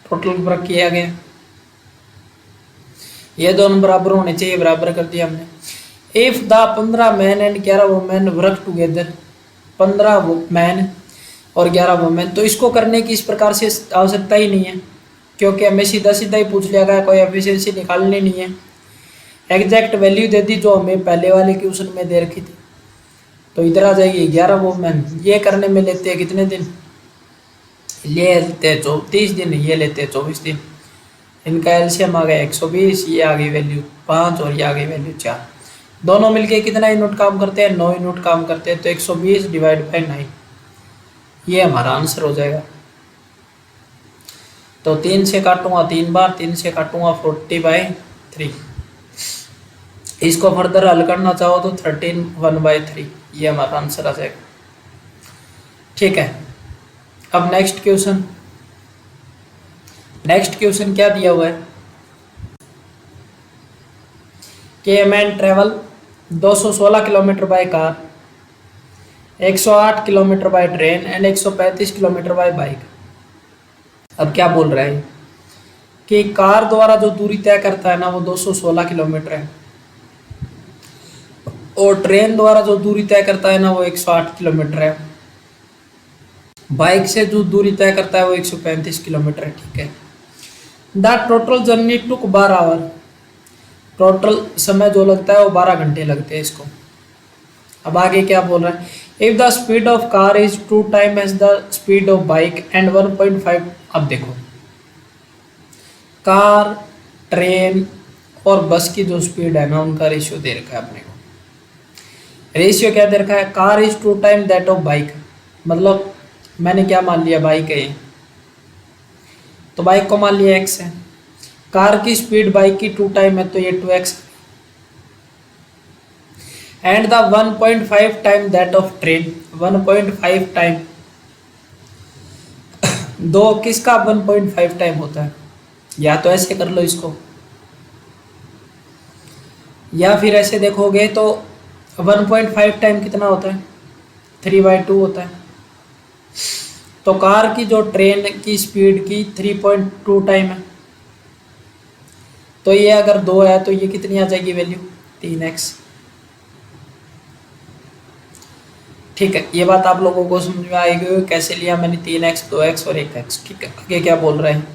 टोटल वर्क किया गया, ये दोनों बराबर होने चाहिए, बराबर कर दिया हमने। If the 15 man and 11 women work together, 15 man और 11 वुमेन, तो इसको करने की इस प्रकार से आवश्यकता ही नहीं है, क्योंकि हमें सीधा सीधा ही पूछ लिया गया, कोई एफिशिएंसी निकालनी नहीं है। एग्जैक्ट वैल्यू दे दी जो हमें पहले वाले क्वेश्चन में दे रखी थी, तो इधर आ जाएगी 11 वुमेन। ये करने में लेते हैं कितने दिन, ले लेते हैं 30 दिन, ये लेते हैं 24 दिन। इनका एलसीएम आ गया 120, ये आ गई वैल्यू 5 और ये आ गई वैल्यू 4। दोनों मिलके कितना यूनिट काम करते हैं, 9 यूनिट काम करते हैं, तो 120 डिवाइड बाई 9, ये हमारा आंसर हो जाएगा। तो 3 से काटूंगा 3 बार, 3 से काटूंगा 40/3। इसको फर्दर हल करना चाहो तो 13 1/3, ये हमारा आंसर आ जाएगा। ठीक है, अब नेक्स्ट क्वेश्चन क्या दिया हुआ है कि a man travel 216 kilometre by car, 108 kilometre by train and 135 kilometre bye bike. अब क्या बोल रहा है कि कार द्वारा जो दूरी तय करता है ना वो 216 किलोमीटर है, और ट्रेन द्वारा जो दूरी तय करता है ना वो 108 किलोमीटर है, बाइक से जो दूरी तय करता है वो 135 किलोमीटर है। ठीक है, the total journey took 12 hour, total समय जो लगता है वो 12 घंटे लगते हैं इसको। अब आगे क्या बोल रहा है, if the speed of car is 2 time as the speed of bike and 1.5। अब देखो कार, ट्रेन और बस की जो स्पीड है ना उनका रेशियो दे रखा है अपने को। रेशियो क्या दे रखा है, car is 2 time that of bike, मतलब मैंने क्या मान लिया, बाइक है ये, तो बाइक को मान लिया x है। कार की स्पीड बाइक की 2 टाइम है तो ये 2x, and the 1.5 time that of train, 1.5 time, दो किसका 1.5 टाइम होता है, या तो ऐसे कर लो इसको, या फिर ऐसे देखोगे तो 1.5 टाइम कितना होता है, 3/2 होता है। तो कार की जो ट्रेन की स्पीड की 3.2 टाइम है, तो ये अगर 2 है तो ये कितनी आ जाएगी वैल्यू, 3x। ठीक है, ये बात आप लोगों को समझ में आएगी कैसे लिया मैंने, 3x 2x और 1x। ठीक है, आगे क्या बोल रहे हैं,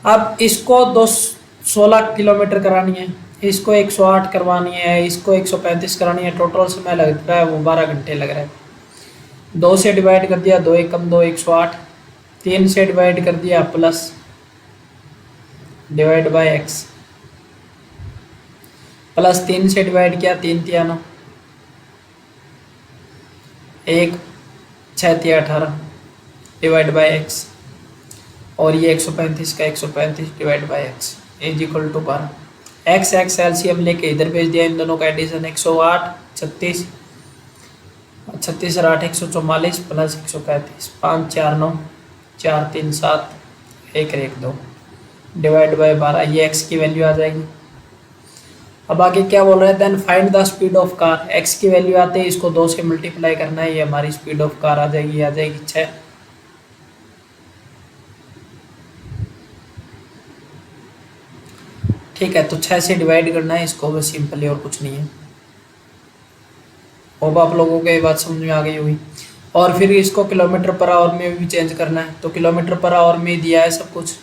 अब इसको 216 किलोमीटर करानी है, इसको 108 करवानी है, इसको 135 करानी है, टोटल समय लग रहा है वो 12 घंटे लग रहा है। 2 से डिवाइड कर दिया, 2 एकम 2 108, 3 से डिवाइड कर दिया plus divide by x, plus 3 से डिवाइड किया 3 तिया 9, 1 6 तिया 18 डिवाइड बाय x, और ये 135 का 135 divide by x is equal to 12। x LCM लेके इधर भेज दिया, इन दोनों का एडिशन 108 36 36 और 8 144 प्लस 135, 5 4 9 4 3 7 1 1 2 डिवाइड बाय 12, ये x की वैल्यू आ जाएगी। अब आगे क्या बोल रहे हैं, then find the speed of car, x की वैल्यू आते ही इसको 2 से मल्टीप्लाई करना है, ये हमारी स्पीड ऑफ कार आ जाएगी 6। ठीक है, तो 6 से डिवाइड करना है इसको, बस सिंपली, और कुछ नहीं है। अब आप लोगों को ये बात समझ में आ गई होगी। और फिर इसको किलोमीटर पर आवर में भी चेंज करना है, तो किलोमीटर पर आवर में दिया है सब कुछ।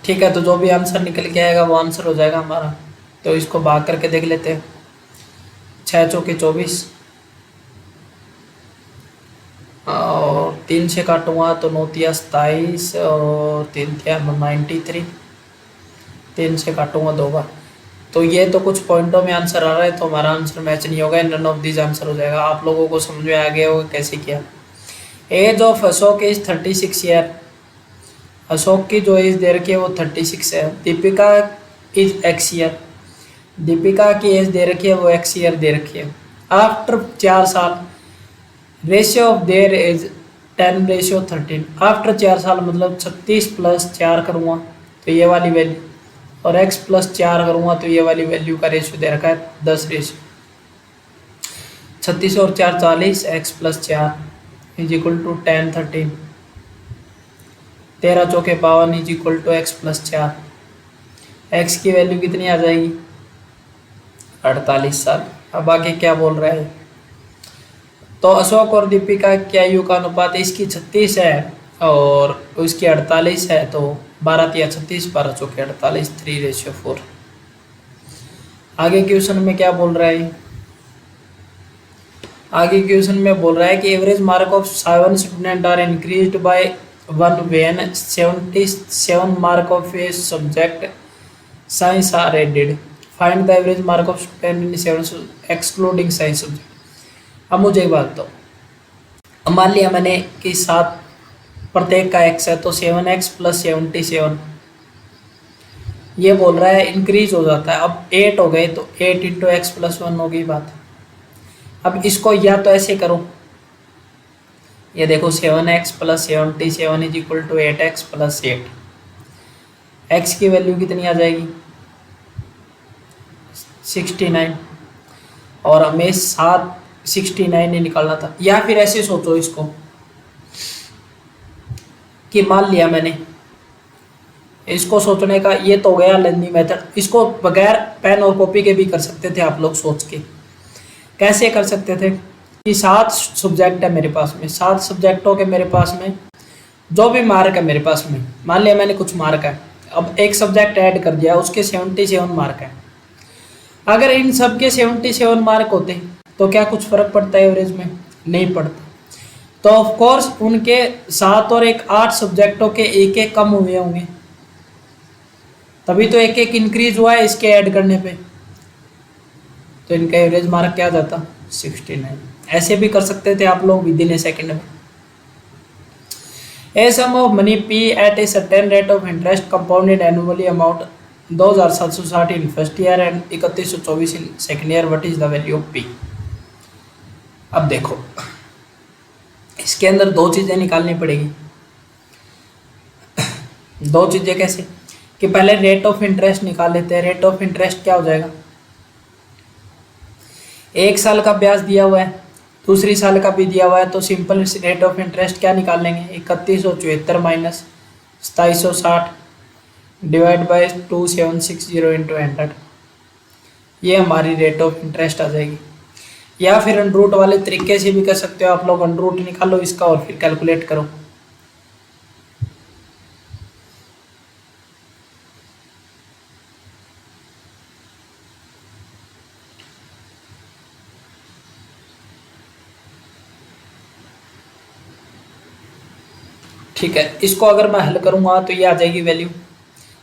ठीक है, तो जो भी आंसर निकल के आएगा वो आंसर हो जाएगा हमारा। तो इसको भाग करके देख लेते हैं, 6 चौके 24 और 3 से काटूंगा तो 9 तिया 27 और 3 तिया 93, 3 से काटूंगा 2 बार, तो ये तो कुछ पॉइंटों में आंसर आ रहा है, तो हमारा आंसर मैच नहीं होगा, नन ऑफ दिस आंसर हो जाएगा। आप लोगों को समझ में आ गया होगा कैसे किया। Age of Ashok is 36 year, Ashok की जो एज दे रखी है वो 36 है। Deepika is x year, Deepika की एज दे रखी है, वो एक्स ईयर दे रखी है। आफ्टर 4 साल ratio of their age 10:13। After 4 साल मतलब 36 प्लस 4 करूँगा तो ये वाली वैल्यू, और x प्लस 4 करूँगा तो ये वाली वैल्यू का रेशियो दे रखा है 10 रेशियो। 36 और 4 40, x plus 4 is equal to 10:13। 13 चौके 52 is equal to x plus 4। x की वैल्यू कितनी आ जाएगी? 48 साल। अब आगे क्या बोल रहा है? तो अशोक और दीपिका की आयु का अनुपात इसकी 36 है और उसकी 48 है, तो 12 या 36, 12 चौके 48, 3:4। आगे क्वेश्चन में क्या बोल रहा है? आगे क्वेश्चन में बोल रहा है कि average mark of 7 student are increased by 1 when 77 mark of a subject science are added. Find the average mark of student in 7 excluding science subject. अब मुझे एक बात दो, अब मान लिया मैंने कि 7 प्रत्येक का x है, तो 7x प्लस 77 ये बोल रहा है इंक्रीज हो जाता है। अब 8 हो गए तो 8 इंटू एक्स प्लस 1 हो गई बात। अब इसको या तो ऐसे करो, ये देखो 7x plus 77 is equal to 8x plus 8। x की वैल्यू कितनी आ जाएगी? 69, और हमें 69 ही निकालना था। या फिर ऐसे सोचो इसको कि मान लिया मैंने, इसको सोचने का ये तो हो गया लर्निंग मेथड। इसको बगैर पेन और कॉपी के भी कर सकते थे आप लोग सोच के। कैसे कर सकते थे कि 7 सब्जेक्ट है मेरे पास में, 7 सब्जेक्टों के मेरे पास में जो भी मार्क है मेरे पास में, मान लिया मैंने कुछ मार्क है, अब एक सब्जेक्ट ऐड कर दिया, उसके 77 मार्क है। अगर इन सब के 77 मार्क होते तो क्या कुछ फर्क पड़ता है एवरेज में? नहीं पड़ता। तो ऑफ कोर्स उनके 7 और 8 सब्जेक्टों के एक एक कम हुए होंगे, तभी तो एक एक इंक्रीज हुआ है इसके ऐड करने पे। तो इनका एवरेज मार्क क्या जाता? 69। ऐसे भी कर सकते थे आप लोग विद इन ए सेकेंड में। A sum of money P at a certain rate of interest compounded annually amount 2760 in first year and 3124 in second year. What is the value of P? अब देखो इसके अंदर 2 चीजें निकालनी पड़ेगी। 2 चीजें कैसे? कि पहले रेट ऑफ इंटरेस्ट निकाल लेते हैं। रेट ऑफ इंटरेस्ट क्या हो जाएगा? 1 साल का ब्याज दिया हुआ है, दूसरी साल का भी दिया हुआ है, तो सिंपल रेट ऑफ इंटरेस्ट क्या निकाल लेंगे? 3174 माइनस 2760 डिवाइड बाय 2760 इंटू 100। ये हमारी रेट ऑफ इंटरेस्ट आ जाएगी। या फिर अंडरूट वाले तरीके से भी कर सकते हो आप लोग। अंडरूट निकालो इसका और फिर कैलकुलेट करो। ठीक है, इसको अगर मैं हल करूंगा तो ये आ जाएगी वैल्यू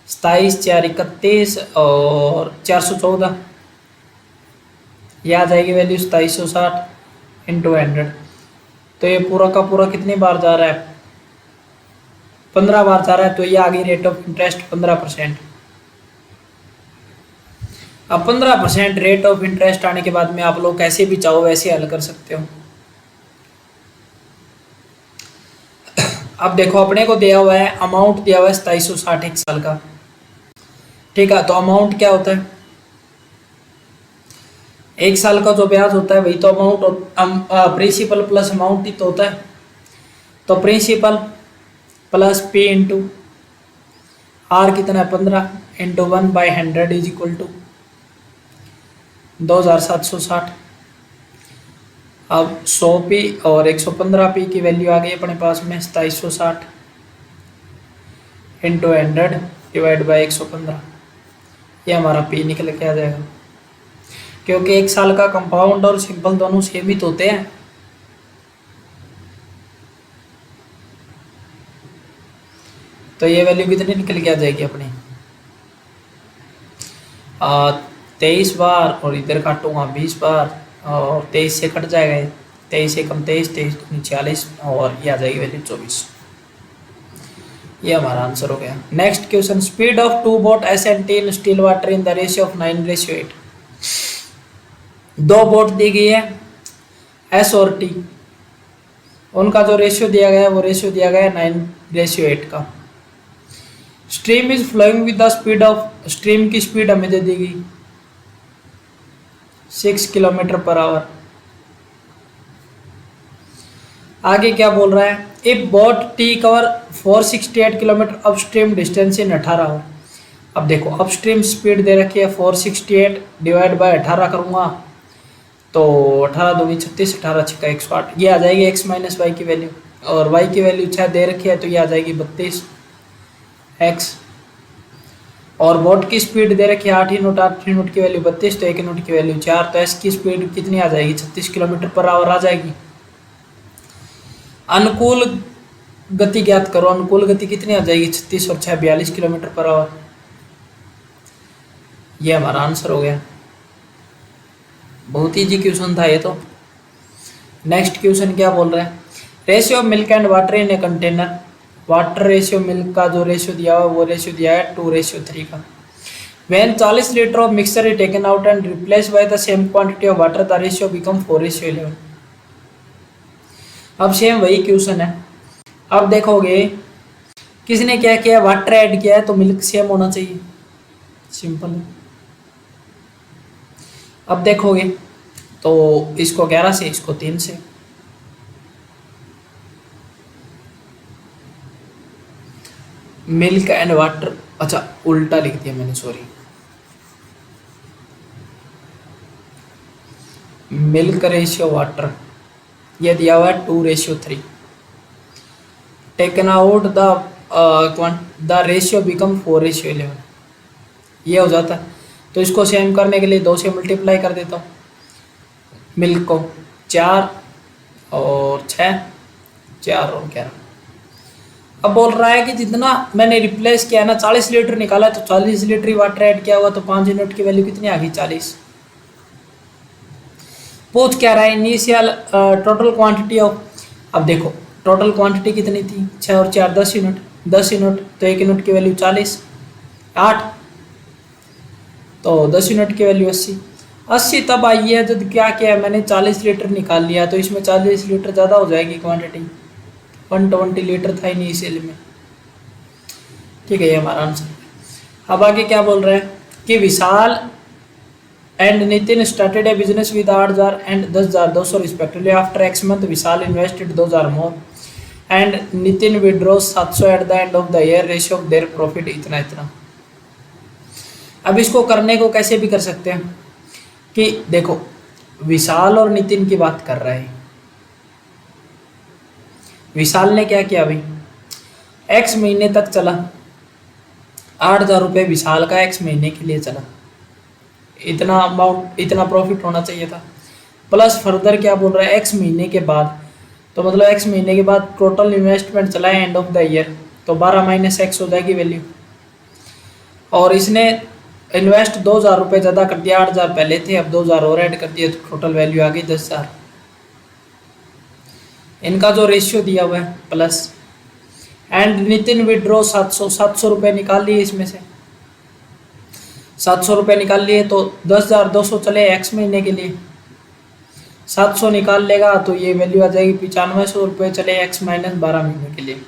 27 4 31 और 414। ये आ जाएगी वैल्यू 2760 इंटू 100। तो ये पूरा का पूरा कितनी बार जा रहा है? 15 बार जा रहा है। तो ये आ गई रेट ऑफ इंटरेस्ट 15%। अब 15% रेट ऑफ इंटरेस्ट आने के बाद में आप लोग कैसे भी चाहो वैसे हल कर सकते हो। अब देखो अपने को दिया हुआ है, अमाउंट दिया हुआ है 2760 1 साल का। ठीक है, तो अमाउंट क्या होता है? 1 साल का जो ब्याज होता है वही तो अमाउंट, प्रिंसिपल प्लस अमाउंट ही तो होता है। तो principal plus P into R कितना है? 15 इंटू 1/100 इज इक्वल टू 2760। अब 100p और 115p की वैल्यू आ गई अपने पास में 2760 इंटू 100 डिवाइड बाई 115। ये हमारा p निकल के आ जाएगा, क्योंकि 1 साल का कंपाउंड और सिंपल दोनों सेम ही तो होते हैं। तो ये वैल्यू कितनी निकल के आ जाएगी अपनी? 23 बार, और इधर काटूंगा 20 बार, और 23 से कट जाएगा। 23 से कम 23, 23 दूनी 40, और ये आ जाएगी वैल्यू 24। ये हमारा आंसर हो गया। Next question, speed of 2 boat S and T in still water in the ratio of 9:8। दो बोट दी गई है एस और टी, उनका जो रेशियो दिया गया है वो रेशियो दिया गया है 9:8 का। Stream is flowing with the speed of, stream की स्पीड हमें दे दी गई 6 किलोमीटर पर आवर। आगे क्या बोल रहा है, इफ बोट टी cover 468 kilometre upstream distance in 18 hour. अब देखो अपस्ट्रीम स्पीड दे रखी है 468 डिवाइड बाय 18 करूंगा तो 18 दूनी 36, 18 छक्का 108, ये आ जाएगी x माइनस वाई की वैल्यू, और y की वैल्यू 6 दे रखी है तो ये आ जाएगी 32 x, और बोट की स्पीड दे रखी है 8 यूनिट, 8 यूनिट की वैल्यू 32 तो 1 यूनिट की वैल्यू 4, तो s की स्पीड कितनी आ जाएगी 36 किलोमीटर पर आवर आ जाएगी। अनुकूल गति ज्ञात करो, अनुकूल गति कितनी आ जाएगी 36 और 6 42 किलोमीटर पर आवर। ये हमारा आंसर हो गया। बहुत इजी क्वेश्चन था ये तो। नेक्स्ट क्वेश्चन क्या बोल रहा है, ratio of milk and water in a container. Water ratio milk का जो रेशियो दिया हुआ वो रेशियो दिया है 2:3 का। When 40 litre of mixture is taken out and replace by the same quantity of water the ratio become 4:11। अब सेम वही क्वेश्चन है। अब देखोगे किसने क्या किया, वाटर ऐड किया है तो मिल्क सेम होना चाहिए, सिंपल है। अब देखोगे तो इसको 11 से इसको 3 से, मिल्क एंड वाटर, अच्छा उल्टा लिख दिया मैंने, सॉरी। मिल्क रेशियो वाटर ये दिया हुआ है 2:3, taken out the ratio become 4:11, ये हो जाता है। तो इसको सेम करने के लिए 2 से मल्टीप्लाई कर देता हूँ, मिल्क को 4 और 6, 4 और 11। अब बोल रहा है कि जितना मैंने रिप्लेस किया ना 40 लीटर निकाला तो 40 लीटर ही वाटर ऐड किया हुआ, तो 5 यूनिट की वैल्यू कितनी आ गई 40। पूछ क्या रहा है, इनिशियल टोटल क्वांटिटी ऑफ। अब देखो टोटल क्वांटिटी कितनी थी 6 और 4 10 यूनिट, 10 यूनिट तो 1 यूनिट की वैल्यू 40, 8 तो 10 यूनिट की वैल्यू 80। 80 तब आई है जब क्या किया मैंने 40 लीटर निकाल लिया, तो इसमें 40 लीटर ज़्यादा हो जाएगी क्वांटिटी, 120 लीटर था इनिशियल में। ठीक है, ये हमारा आंसर। अब आगे क्या बोल रहे हैं कि Vishal and Nitin started a business with 8,000 and 10,200 respectively. After x month Vishal invested 2,000 more and Nitin withdraw 700 at the end of the year, ratio of their profit इतना इतना। अब इसको करने को कैसे भी कर सकते हैं कि देखो विशाल और नितिन की बात कर रहे हैं। विशाल ने क्या किया भाई, एक्स महीने तक चला, 8,000 रुपये विशाल का एक्स महीने के लिए चला, इतना अमाउंट इतना प्रॉफिट होना चाहिए था। प्लस फर्दर क्या बोल रहा है एक्स महीने के बाद, तो मतलब एक्स महीने के बाद टोटल इन्वेस्टमेंट चला है एंड ऑफ द ईयर, तो 12 माइनस एक्स हो जाएगी वैल्यू। और इसने इन्वेस्ट 2,000 रुपये ज़्यादा कर दिया, 8,000 पहले थे अब 2,000 और ऐड कर दिया, तो टोटल वैल्यू आ गई 10,000। इनका जो रेशियो दिया हुआ है प्लस, एंड नितिन विड्रॉ 700 रुपये निकाल लिए, इसमें से 700 रुपये निकाल लिए तो 10,200 चले एक्स महीने के लिए, 700 निकाल लेगा तो ये वैल्यू आ जाएगी 9500 रुपये चले एक्स माइनस 12 महीने के लिए।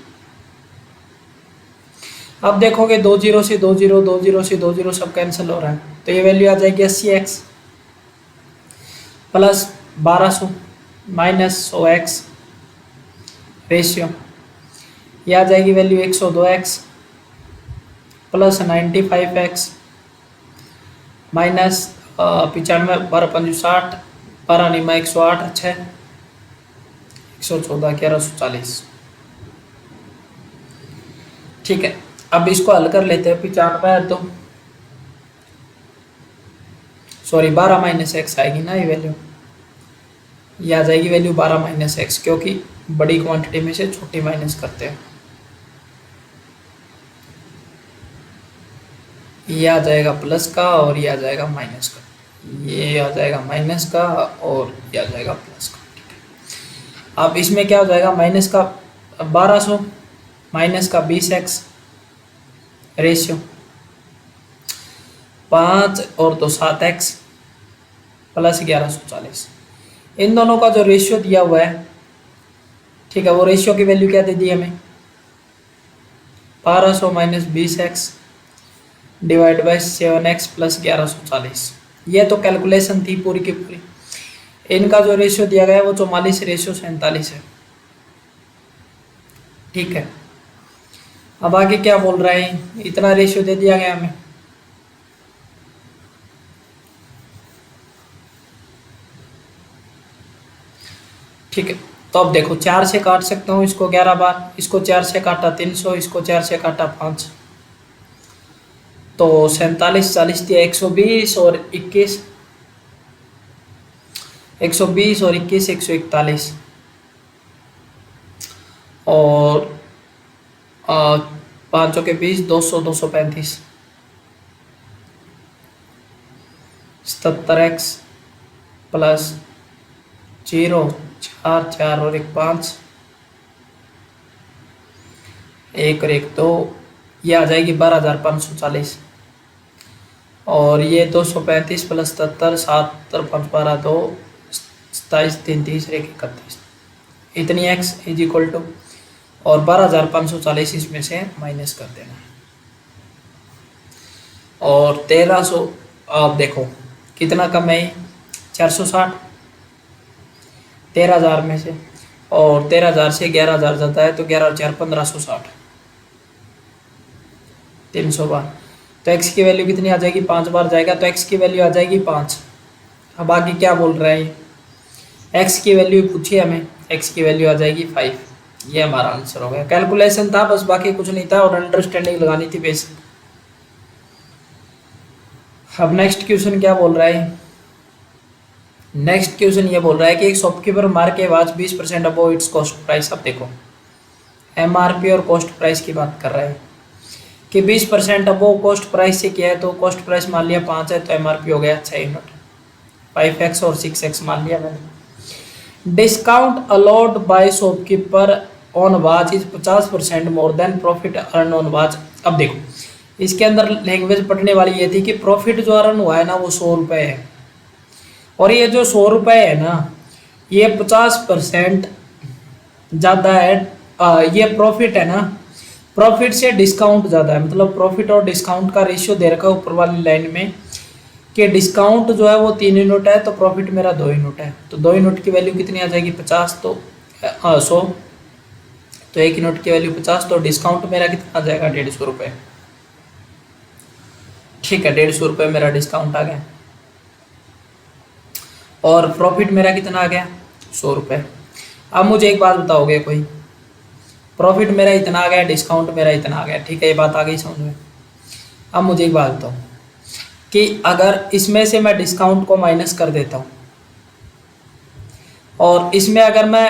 अब देखोगे 2 0 से 2 0, 2 0 से 2 0 सब कैंसिल हो रहा है, तो ये वैल्यू आ जाएगी 80x plus 1200 minus 100x ratio, ये आ जाएगी value 102x plus 95x minus 95, 12 5 60, 12 Nima 108, 6 114, 1140। ठीक है, अब इसको हल कर लेते हैं। 95 तो सॉरी 12 माइनस एक्स आएगी ना ये वैल्यू, ये आ जाएगी वैल्यू 12 माइनस एक्स, क्योंकि बड़ी क्वांटिटी में से छोटी माइनस करते हैं। ये आ जाएगा प्लस का और ये आ जाएगा माइनस का, ये आ जाएगा माइनस का और ये आ जाएगा प्लस का। ठीक है, अब इसमें क्या हो जाएगा, माइनस का 1200 माइनस का 20x रेशियो, 5 और तो 7x प्लस 1140। इन दोनों का जो रेशियो दिया हुआ है, ठीक है, वो रेशियो की वैल्यू क्या दे दी हमें, 1200 minus 20x divide by 7x plus 1140। ये तो कैलकुलेशन थी पूरी की पूरी। इनका जो रेशियो दिया गया है वो 44 रेशियो 47 है। ठीक है, अब आगे क्या बोल रहा है, इतना रेशियो दे दिया गया हमें। ठीक है, तो अब देखो 4 से काट सकता हूँ इसको 11 बार, इसको 4 से काटा 300, इसको 4 से काटा 5, तो 47 40 दिया 120 और 21, 120 और 21 141, और 5 के 20 200 235, 77x प्लस 0 4 4 और 1 5, 1 और 1 2, ये आ जाएगी 12,540, और ये 235 प्लस 77 7 और 5 12 2 27 3 30 1 31, इतनी x इज इक्वल टू, और 12,540 इसमें से माइनस कर देना, और 1300, आप देखो कितना कम है, 460 13,000 में से, और 13,000 से 11,000 जाता है तो 11 और 4 1560, 300 बार, तो x की वैल्यू कितनी आ जाएगी, 5 बार जाएगा तो x की वैल्यू आ जाएगी 5। अब आगे क्या बोल रहा है, x की वैल्यू पूछी हमें, x की वैल्यू आ जाएगी 5। ये हमारा आंसर हो गया, कैलकुलेशन था बस, बाकी कुछ नहीं था, और अंडरस्टैंडिंग लगानी थी बेसिक। अब नेक्स्ट क्वेश्चन क्या बोल रहा है, नेक्स्ट क्वेश्चन ये बोल रहा है कि एक shopkeeper mark A watch 20% above it's cost price. अब देखो एमआरपी और कॉस्ट प्राइस की बात कर रहा है कि 20% अबव कॉस्ट प्राइस से क्या है, तो कॉस्ट प्राइस मान लिया 5 है तो एमआरपी हो गया 6 यूनिट, 5x और 6x मान लिया मैंने। Discount allowed by shopkeeper on watch is 50% more than profit earn on watch. अब देखो इसके अंदर लैंग्वेज पढ़ने वाली ये थी कि प्रॉफिट जो अर्न हुआ है ना वो 100 रुपये है, और ये जो 100 रुपये है ना ये 50% ज़्यादा है, ये प्रॉफिट है ना, प्रॉफिट से डिस्काउंट ज़्यादा है, मतलब प्रॉफिट और डिस्काउंट का रेशियो दे रखा है ऊपर वाली लाइन में कि डिस्काउंट जो है वो 3 यूनिट है तो प्रॉफिट मेरा 2 यूनिट है, तो 2 यूनिट की वैल्यू कितनी आ जाएगी 50, तो 100, तो 1 यूनिट की वैल्यू 50, तो डिस्काउंट मेरा कितना आ जाएगा 150 रुपये। ठीक है, 150 रुपये मेरा डिस्काउंट आ गया, और प्रॉफिट मेरा कितना आ गया 100 रुपये। अब मुझे एक बात बताओगे कोई, प्रॉफिट मेरा इतना आ गया, डिस्काउंट मेरा इतना आ गया, ठीक है ये बात आ गई समझ में। अब मुझे एक बात बताओ कि अगर इसमें से मैं डिस्काउंट को माइनस कर देता हूँ और इसमें अगर मैं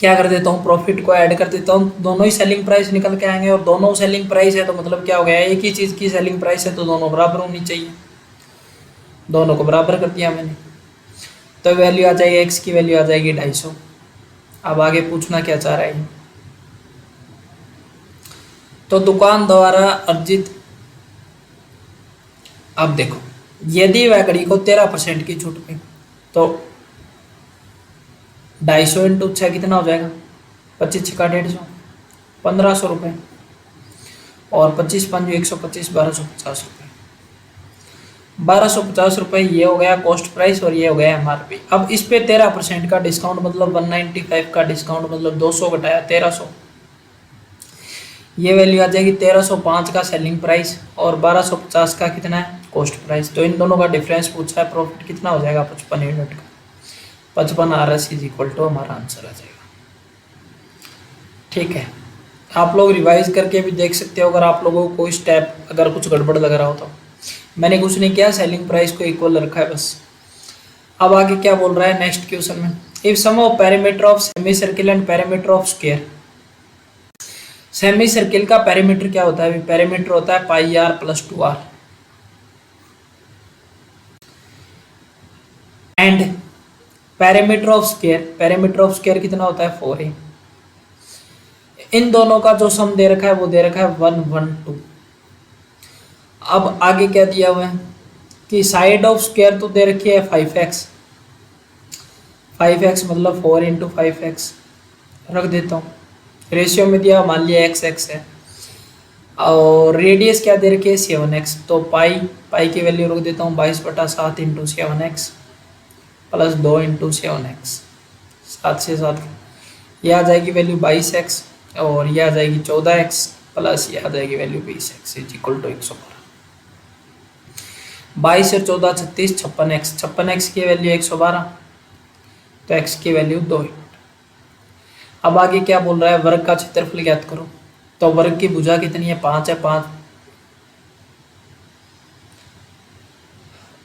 क्या कर देता हूँ, प्रॉफिट को ऐड कर देता हूँ, दोनों ही सेलिंग प्राइस निकल के आएंगे, और दोनों सेलिंग प्राइस है तो मतलब क्या हो गया, एक ही चीज़ की सेलिंग प्राइस है तो दोनों बराबर होनी चाहिए, दोनों को बराबर कर दिया मैंने, तो वैल्यू आ जाएगी, एक्स की वैल्यू आ जाएगी 250। अब आगे पूछना क्या चाह रहा है, तो दुकान द्वारा अर्जित, अब देखो यदि वह घड़ी को 13% की छूट पे, तो 250 इंटू 6 कितना हो जाएगा, 25 छक्का 150, 1500 रुपये, और 25 5 125, 1250 रुपये, 1250 रुपये ये हो गया कॉस्ट प्राइस, और ये हो गया एमआरपी। अब इस पे 13% का डिस्काउंट मतलब 195 का डिस्काउंट मतलब 200 घटाया 1300, ये वैल्यू आ जाएगी 1305 का सेलिंग प्राइस, और 1250 का कितना है कॉस्ट प्राइस, तो इन दोनों का डिफरेंस पूछा है, प्रॉफिट कितना हो जाएगा 55 यूनिट का, 55 RS इज इक्वल टू हमारा आंसर आ जाएगा। ठीक है, आप लोग रिवाइज करके भी देख सकते हो, अगर आप लोगों को कोई स्टेप अगर कुछ गड़बड़ लग रहा हो तो। मैंने कुछ नहीं किया, सेलिंग प्राइस को इक्वल रखा है बस। अब आगे क्या बोल रहा है नेक्स्ट क्वेश्चन में, if sum of perimeter of semicircle and perimeter of square. Semicircle का पेरीमीटर क्या होता है, पेरीमीटर होता है pi r plus 2r, and perimeter of square, perimeter of square कितना होता है 4a। इन दोनों का जो सम दे रखा है वो दे रखा है 1 1 2। अब आगे क्या दिया हुआ है, कि साइड ऑफ स्क्वायर तो दे रखी है 5x, 5x मतलब 4 इंटू 5x रख देता हूँ। रेशियो में दिया मान लिया x है, और रेडियस क्या दे रखी है 7x, तो पाई की वैल्यू रख देता हूँ 22/7 into 7x plus 2 into 7x, 7 से 7 ये आ जाएगी वैल्यू 22x, और ये आ जाएगी 14x प्लस ये आ जाएगी value 20x is equal to 112। 22 और 14 36, 56x, 56x की वैल्यू 112, तो x की वैल्यू 2। अब आगे क्या बोल रहा है, वर्ग का क्षेत्रफल ज्ञात करो। तो वर्ग की भुजा कितनी है 5 है, 5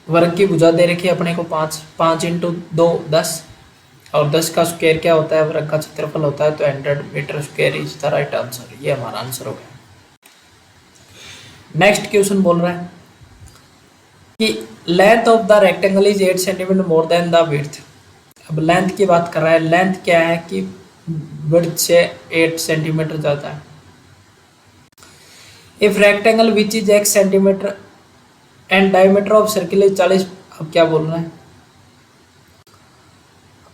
वर्ग की भुजा दे रखी है अपने को 5, 5 इंटू 2 10, और 10 का स्क्वायर क्या होता है वर्ग का क्षेत्रफल होता है, तो 100 metre square is the right answer. ये हमारा आंसर हो गया। नेक्स्ट क्वेश्चन बोल रहा है कि length of the rectangle is 8 centimetre more than the width. अब लेंथ की बात कर रहा है, लेंथ क्या है कि विड्थ से 8 सेंटीमीटर ज़्यादा है। If rectangle which is x centimetre and diameter of circle is 40, अब क्या बोल रहा है,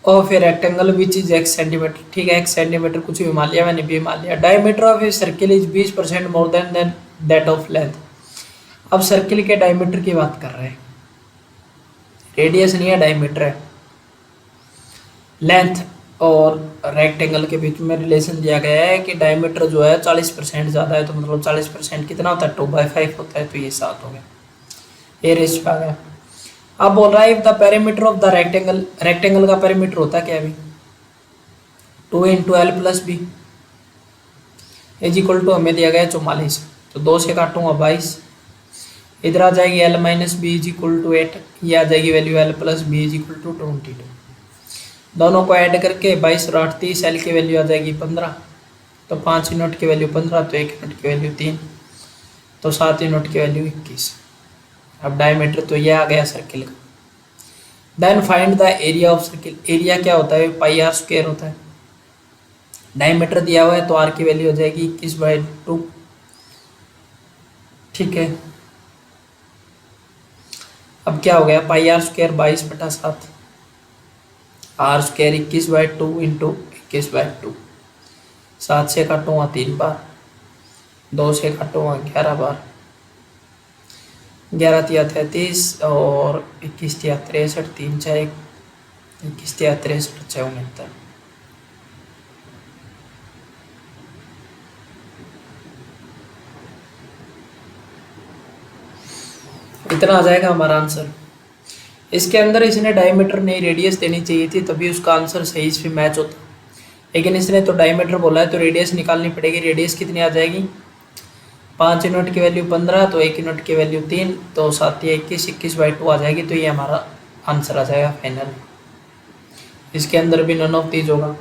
of a rectangle which is x centimetre, ठीक है x सेंटीमीटर कुछ भी मान लिया, मैंने भी मान लिया। Diameter of a circle is 20% more than that of length. अब सर्किल के डायमीटर की बात कर रहे हैं, रेडियस नहीं है डायमीटर है। लेंथ और रेक्टेंगल के बीच में रिलेशन दिया गया है कि डायमीटर जो है 40% ज़्यादा है, तो मतलब 40% कितना होता है 2/5 होता है, तो ये 7 हो गया, ये रेशियो आ गया। अब बोल रहा है if the perimeter of the rectangle, rectangle का पेरीमीटर होता है क्या अभी 2 into L plus B is equal to हमें दिया गया 44, तो 2 से काटूंगा 22, इधर आ जाएगी L minus B is equal to 8, ये आ जाएगी value L plus B is equal to 22। दोनों को ऐड करके 22 और 8 30, एल की वैल्यू आ जाएगी 15, तो 5 यूनिट की वैल्यू 15, तो 1 यूनिट की वैल्यू 3, तो 7 यूनिट की वैल्यू 21। अब डायमीटर तो ये आ गया सर्किल का। Then find the area of circle, area क्या होता है पाई आर स्क्वायर होता है। डायमीटर दिया हुआ है तो आर की वैल्यू हो जाएगी 21/2, ठीक है। अब क्या हो गया pi r square 22/7, r square 21/2 into 21/2, 7 से काटूंगा 3 बार, 2 से काटूंगा 11 बार, 11 तिया 33 और 21 तिया 63, 3 6 21 तिया 63 6 69, इतना आ जाएगा हमारा आंसर। इसके अंदर इसने डायमीटर नहीं रेडियस देनी चाहिए थी, तभी उसका आंसर सही से मैच होता, लेकिन इसने तो डायमीटर बोला है, तो रेडियस निकालनी पड़ेगी। रेडियस कितनी आ जाएगी 5 यूनिट की वैल्यू 15, तो 1 यूनिट की वैल्यू 3, तो 7 या 21, 21/2 आ जाएगी, तो ये हमारा आंसर आ जाएगा फाइनल। इसके अंदर भी नन ऑफ दीज होगा,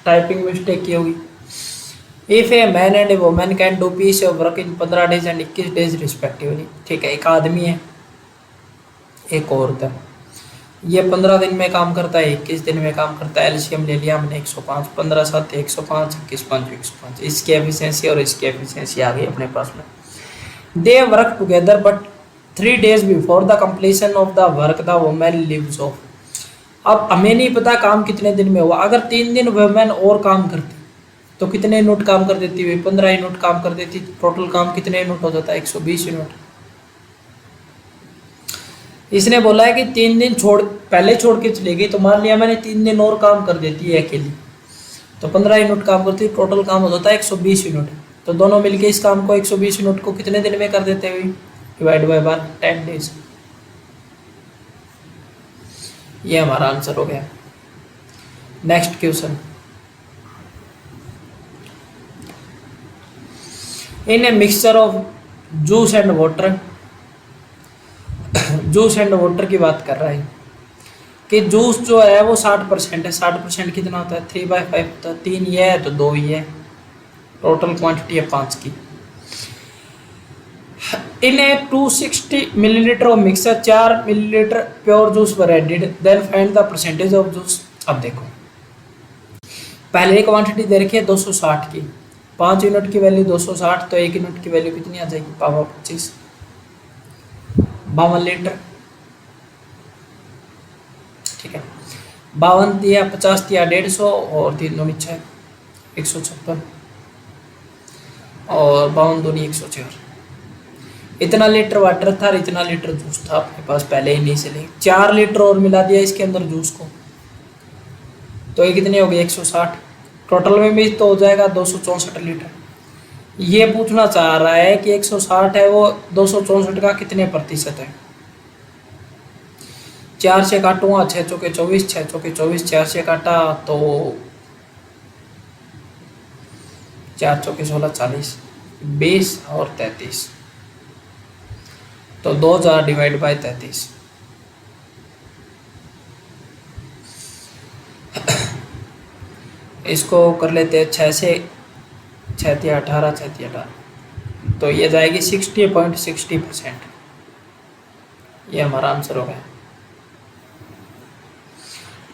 टाइपिंग मिस्टेक की होगी। If a man and a woman can do piece of work in 15 days and 21 days respectively, ठीक है। एक आदमी है एक औरत है, ये 15 दिन में काम करता है, 21 दिन में काम करता है। एलसीएम ले लिया हमने 105, 15 7 105, 21 5 105, इसकी एफिशिएंसी और इसकी एफिशिएंसी आ गई अपने पास में। They work together but 3 days before the completion of the work the women leaves off. अब हमें नहीं पता काम कितने दिन में हुआ, अगर 3 दिन वुमेन और काम करती तो कितने यूनिट काम कर देती हुई 15 यूनिट काम कर देती, टोटल काम कितने यूनिट हो जाता है 120 यूनिट। इसने बोला है कि 3 दिन पहले छोड़ के चली गई, तो मान लिया मैंने 3 दिन और काम कर देती है अकेली, तो 15 यूनिट काम करती, टोटल काम हो जाता है 120 यूनिट। तो दोनों मिलके इस काम को 120 यूनिट को कितने दिन में कर देते हुए डिवाइड बाय 10 डेज। ये हमारा आंसर हो गया। Next question, in a mixture of juice and water, juice and water की बात कर रहा है कि जूस जो है वो 60% है, 60% कितना होता है 3/5 होता है, 3 ये है तो 2 ही है, टोटल क्वांटिटी है 5 की। In a 260 millilitre of mixer 4 millilitre pure juice were added, then find the percentage of juice. अब देखो पहले क्वांटिटी दे रखी है 260 की, 5 यूनिट की वैल्यू 260, तो 1 यूनिट की वैल्यू कितनी आ जाएगी पावर 25, 52 लीटर। ठीक है। 52 दिया, 50 दिया 150 और 3 दूनी 6, 156 और 52 दूनी 104। इतना लीटर वाटर था और इतना लीटर जूस था आपके पास पहले ही नहीं से ले 4 लीटर और मिला दिया इसके अंदर जूस को, तो ये कितने हो गए 160। टोटल में भी तो हो जाएगा 264 लीटर। ये पूछना चाह रहा है कि 160 है वो 264 का कितने प्रतिशत है। 4 से काटूंगा, 6 चौके 24, 6 चौके 24, 4 से काटा तो 4 चौके 16, 40, 20 और 33, तो 2000 डिवाइड बाय 33। इसको कर लेते हैं 6 से 6 × 18, 6 × 18, तो ये जाएगी 60.60%। ये हमारा आंसर हो गया।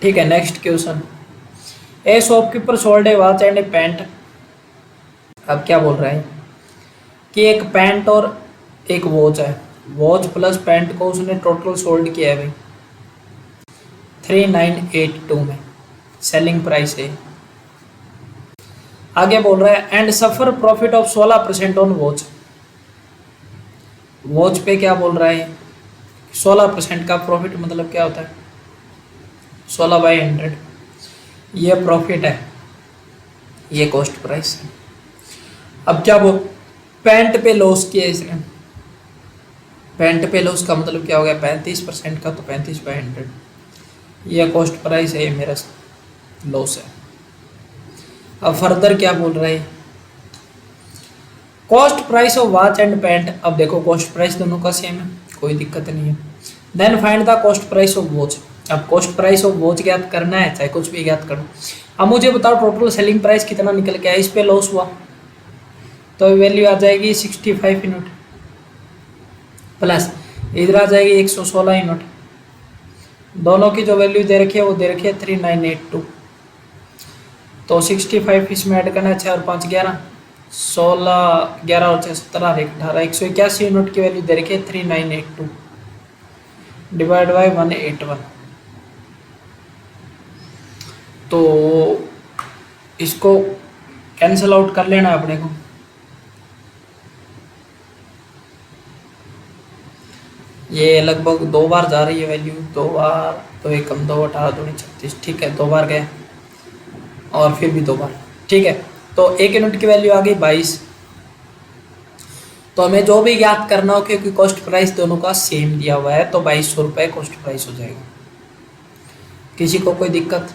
ठीक है, next question. A shopkeeper sold A watch and A pant. अब क्या बोल रहा है कि एक पैंट और एक वॉच है, वॉच प्लस पैंट को उसने टोटल सोल्ड किया है भाई 3982 में, सेलिंग प्राइस है। आगे बोल रहा है and suffer profit of 16% on watch. Watch पे क्या बोल रहा है 16% का प्रॉफिट, मतलब क्या होता है 16/100, ये प्रॉफिट है, ये कॉस्ट प्राइस है। अब क्या बोल पैंट पे लॉस किया इसने, पैंट पे लॉस का मतलब क्या हो गया 35% का, तो 35/100 ये कॉस्ट प्राइस है, ये मेरा लॉस है। अब फर्दर क्या बोल रहा है cost price of watch and pant. अब देखो कॉस्ट प्राइस दोनों का सेम है, कोई दिक्कत नहीं है। Then find the cost price of watch. अब कॉस्ट प्राइस ऑफ वॉच ज्ञात करना है, चाहे कुछ भी ज्ञात करो। अब मुझे बताओ टोटल सेलिंग प्राइस कितना निकल के आया, इस पे लॉस हुआ तो वैल्यू आ जाएगी 65 यूनिट, प्लस इधर आ जाएगी 116 यूनिट। दोनों की जो वैल्यू दे रखी है वो दे रखी है 3982, तो 65 इसमें ऐड करना है, 6 और 5 11, 16 11 और 6 17 18 181 यूनिट की वैल्यू दे रखी है 3982 डिवाइड बाय 181। तो इसको कैंसिल आउट कर लेना अपने को। ये लगभग 2 बार जा रही है वैल्यू, 2 बार, तो एक कम 2 18 2 36, ठीक है 2 बार गए और फिर भी 2 बार, ठीक है। तो 1 यूनिट की वैल्यू आ गई 22। तो हमें जो भी ज्ञात करना हो, क्योंकि कॉस्ट प्राइस दोनों का सेम दिया हुआ है, तो 2200 रुपये कॉस्ट प्राइस हो जाएगा। किसी को कोई दिक्कत?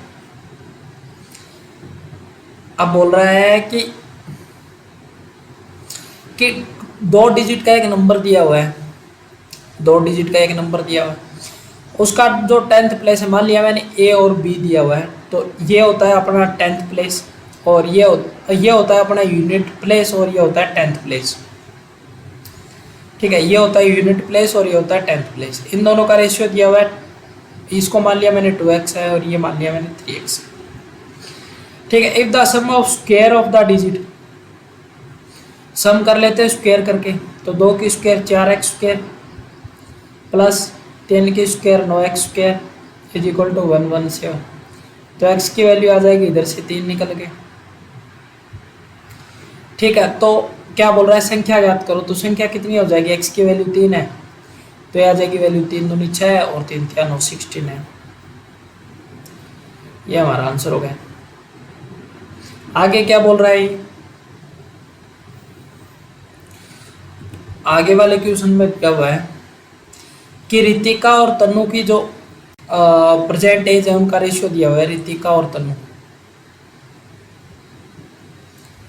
अब बोल रहा है कि 2 डिजिट का एक नंबर दिया हुआ है, 2 डिजिट का एक नंबर दिया हुआ है, उसका जो 10th प्लेस है, मान लिया मैंने ए और बी दिया हुआ है, तो ये होता है अपना 10th प्लेस और ये होता है अपना यूनिट प्लेस और ये होता है 10th प्लेस, ठीक है। ये होता है यूनिट प्लेस और ये होता है 10th प्लेस। इन दोनों का रेशियो दिया हुआ है, इसको मान लिया मैंने 2x है और ये मान लिया मैंने 3x, ठीक है। If the sum of square of the digit, sum कर लेते हैं स्क्वायर करके, तो 2 की स्क्वायर 4x स्क्वायर प्लस 10 की square 9x square is equal to 117। तो x की वैल्यू आ जाएगी, इधर से 3 निकल गए, ठीक है। तो क्या बोल रहा है संख्या ज्ञात करो, तो संख्या कितनी हो जाएगी, x की वैल्यू 3 है तो आ जाएगी वैल्यू 3 दूनी 6 और 3 3 9 16 है। ये हमारा आंसर हो गया। आगे क्या बोल रहा है, आगे वाले क्वेश्चन में क्या हुआ है कि रितिका और तन्नू की जो प्रेजेंट एज है उनका रेशियो दिया हुआ है। रितिका और तन्नू,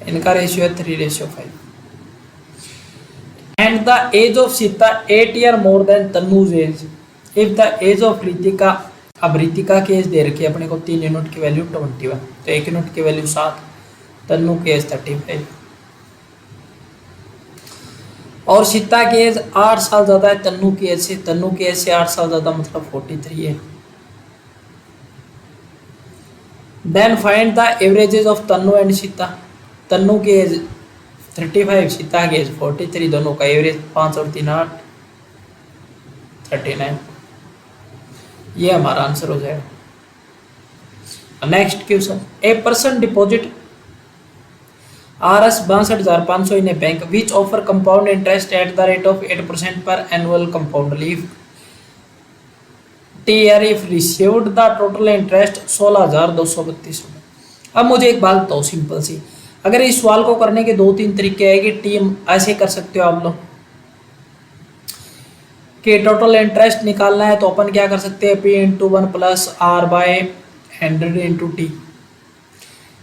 इनका रेशियो है 3:5 and the age of Sita 8 year more than Tannu's age if the age of Ritika. अब रितिका की एज दे रखी है अपने को 3 यूनिट की वैल्यू 21, तो 1 यूनिट की वैल्यू 7, तन्नू की एज 35 और सीता की एज 8 साल ज्यादा है तन्नू की एज से, तन्नू की एज से 8 साल ज्यादा मतलब 43 है। Then find the averages of Tannu and Sita. Tannu की एज 35, सीता की एज 43, दोनों का एवरेज 5 और 3 8 39। ये हमारा आंसर हो जाएगा। Next question, a person deposit RS 62,500 in a bank which offer compound interest at the rate of 8% per annual compound if TRF received the total interest 16,232 रुपये। अब मुझे एक बात बताओ सिंपल सी, अगर इस सवाल को करने के दो तीन तरीके हैं कि टीम ऐसे कर सकते हो आप लोग कि टोटल इंटरेस्ट निकालना है तो अपन क्या कर सकते हैं P into 1 plus R by 100 into T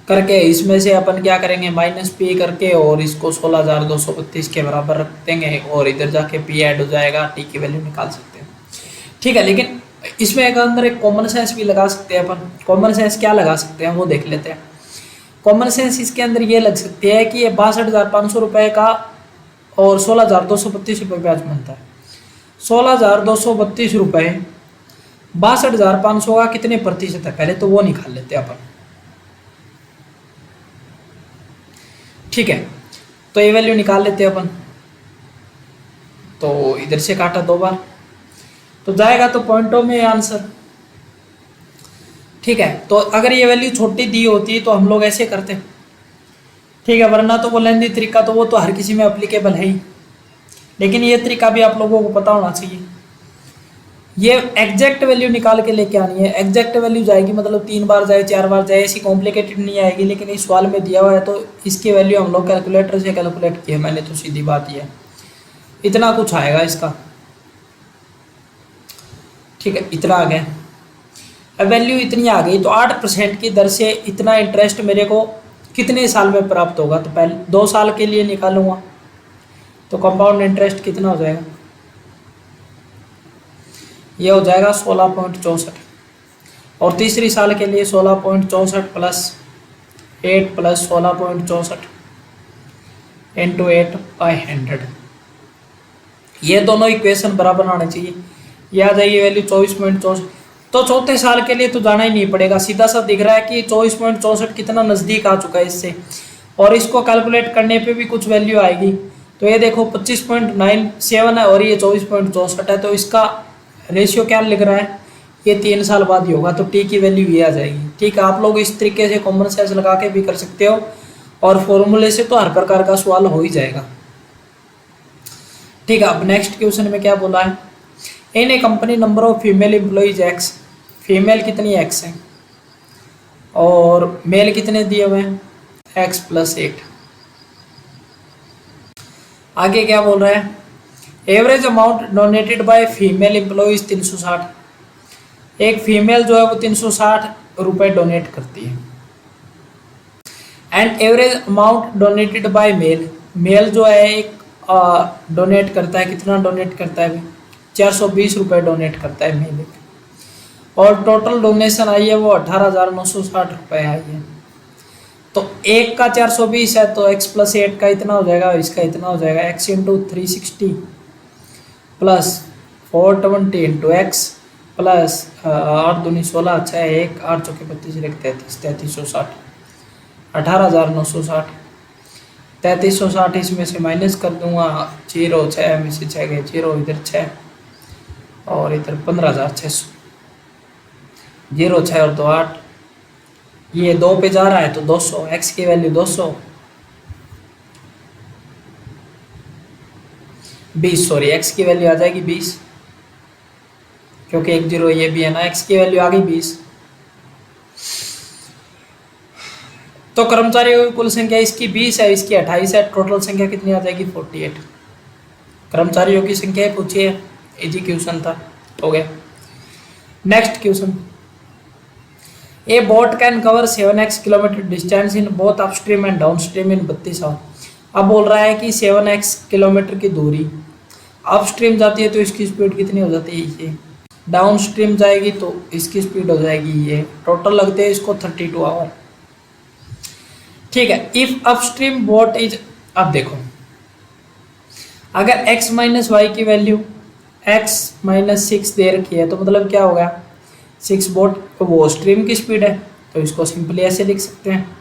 करके इसमें से अपन क्या करेंगे माइनस पी करके और इसको 16,232 के बराबर रख देंगे और इधर जाके पी ऐड हो जाएगा, टी की वैल्यू निकाल सकते हैं। ठीक है, लेकिन इसमें एक अंदर एक कॉमन सेंस भी लगा सकते हैं अपन। कॉमन सेंस क्या लगा सकते हैं वो देख लेते हैं। कॉमन सेंस इसके अंदर ये लग सकती है कि ये 62,500 रुपये का और 16,232 रुपये ब्याज बनता है। 16,232 रुपये 62,500 का कितने प्रतिशत है, पहले तो वो निकाल लेते हैं अपन। ठीक है, तो ये वैल्यू निकाल लेते हैं अपन। तो इधर से काटा दो बार तो जाएगा तो पॉइंटों में आंसर। ठीक है, तो अगर ये वैल्यू छोटी दी होती तो हम लोग ऐसे करते। ठीक है, वरना तो वो लेंदी तरीका तो वो तो हर किसी में अप्लीकेबल है ही, लेकिन ये तरीका भी आप लोगों को पता होना चाहिए। ये एग्जैक्ट वैल्यू निकाल के लेके आनी है। एग्जैक्ट वैल्यू जाएगी मतलब 3 बार जाए 4 बार जाए, ऐसी कॉम्प्लिकेटेड नहीं आएगी, लेकिन इस सवाल में दिया हुआ है तो इसकी वैल्यू हम लोग कैलकुलेटर से कैलकुलेट की है मैंने, तो सीधी बात ये है इतना कुछ आएगा इसका। ठीक है, इतना आ गया। अब वैल्यू इतनी आ गई तो 8% की दर से इतना इंटरेस्ट मेरे को कितने साल में प्राप्त होगा, तो पहले 2 साल के लिए निकालूंगा तो कंपाउंड इंटरेस्ट कितना हो जाएगा, ये हो जाएगा 16.64 और तीसरी साल के लिए 16.64 प्लस 8 प्लस 16.64 इंटू 8/100। ये दोनों इक्वेशन बराबर आने चाहिए। ये आ जाएगी वैल्यू 24.64। तो चौथे साल के लिए तो जाना ही नहीं पड़ेगा, सीधा सा दिख रहा है कि 24.64 कितना नज़दीक आ चुका है इससे, और इसको कैलकुलेट करने पे भी कुछ वैल्यू आएगी। तो ये देखो 25.97 है और ये 24.64 है, तो इसका रेशियो क्या लिख रहा है, ये 3 साल बाद ही होगा, तो टी की वैल्यू ये आ जाएगी। ठीक है, आप लोग इस तरीके से कॉमन सेंस लगा के भी कर सकते हो और फॉर्मूले से तो हर प्रकार का सवाल हो ही जाएगा। ठीक है, अब नेक्स्ट क्वेश्चन में क्या बोला है, in a company number of female employees X, female कितनी एक्स है और मेल कितने दिए हुए हैं एक्स प्लस 8। आगे क्या बोल रहा है, average amount donated by female employees 360। एक फीमेल जो है वो 360 रुपये डोनेट करती है। And average amount donated by male, male जो है एक डोनेट करता है, कितना डोनेट करता है, 420 रुपये डोनेट करता है मेल। और टोटल डोनेशन आई है वो 18,960 रुपये आई है। तो एक का 420 है तो x प्लस 8 का इतना हो जाएगा, इसका इतना हो जाएगा x into 360 plus 420 into x plus 8 दूनी 16 अच्छा है 1 8 चौके 32 1 33 3360 18,960 3360 इसमें से माइनस कर दूंगा 0 6 में से 6 गए 0 इधर 6 और इधर 15,600 0 6 और 2 8, ये 2 पे जा रहा है तो 200, x की वैल्यू 200 20 सॉरी x की वैल्यू आ जाएगी 20 क्योंकि 1 0 ये भी है ना, x की वैल्यू आ गई 20। तो कर्मचारियों की कुल संख्या इसकी 20 है, इसकी 28 है, टोटल संख्या कितनी आ जाएगी 48। कर्मचारियों की संख्या पूछिए, इजी क्वेश्चन था, हो गया। Next question, a boat can cover 7x kilometre distance in both upstream and downstream in 32 hour. अब बोल रहा है कि 7x किलोमीटर की दूरी अपस्ट्रीम जाती है तो इसकी स्पीड कितनी हो जाती है, ये डाउनस्ट्रीम जाएगी तो इसकी स्पीड हो जाएगी ये, टोटल लगते हैं इसको 32 आवर। ठीक है, इफ अपस्ट्रीम बोट इज, अब देखो अगर x माइनस वाई की वैल्यू x माइनस 6 दे रखी है तो मतलब क्या होगा 6 बोट वो स्ट्रीम की स्पीड है, तो इसको सिंपली ऐसे लिख सकते हैं।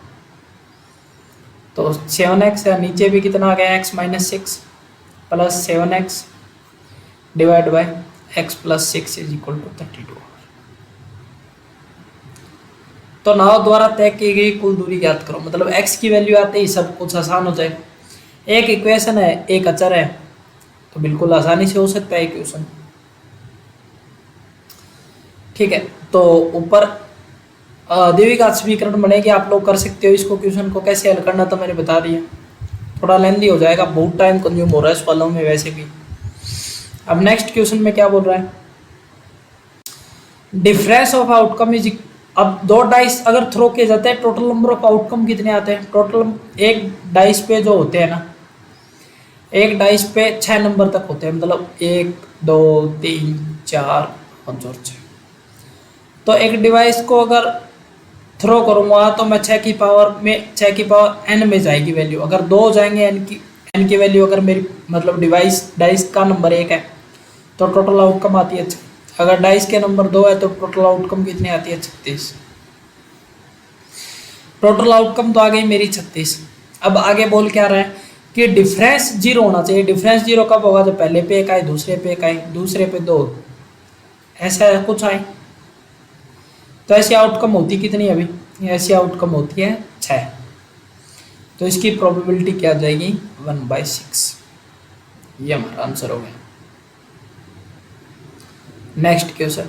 तो 7x है, नीचे भी कितना आ गया x minus 6 plus 7x divide by x plus 6 is equal to 32। तो नाव द्वारा तय की गई कुल दूरी ज्ञात करो। मतलब x की वैल्यू आते ही सब कुछ आसान हो जाएगा। एक इक्वेशन है, एक अचर है, तो बिल्कुल आसानी से हो सकता है इक्वेशन। ठीक है, तो ऊपर द्विघात समीकरण बनेगी, आप लोग कर सकते हो इसको। क्वेश्चन को कैसे हल करना तो मैंने बता दिया, थोड़ा लेंदी हो जाएगा, बहुत टाइम कंज्यूम हो रहा है इस वालों में वैसे भी। अब नेक्स्ट क्वेश्चन में क्या बोल रहा है, डिफरेंस ऑफ आउटकम इज। अब दो डाइस अगर थ्रो किए जाते हैं, टोटल नंबर ऑफ आउटकम कितने आते हैं? टोटल एक डाइस पे जो होते हैं ना, एक डाइस पे 6 नंबर तक होते हैं, मतलब 1 2 3 4 5 और 6। तो एक डिवाइस को अगर थ्रो करूंगा तो मैं 6 की पावर n में जाएगी वैल्यू। अगर 2 हो जाएंगे n की वैल्यू, अगर मेरी मतलब डाइस का नंबर 1 है तो टोटल आउटकम आती है 6। अगर डाइस के नंबर 2 है तो टोटल आउटकम कितनी आती है? 36। टोटल आउटकम तो आ गई मेरी 36। अब आगे बोल क्या रहा है कि डिफरेंस 0 होना चाहिए। डिफरेंस 0 कब होगा? जब पहले पे एक आए, दूसरे पे एक आए, दूसरे पे 2, ऐसा कुछ आए। तो ऐसी आउटकम होती कितनी? अभी ऐसी आउटकम होती है 6। तो इसकी प्रोबेबिलिटी क्या आ जाएगी? 1/6। ये हमारा आंसर हो गया। Next question,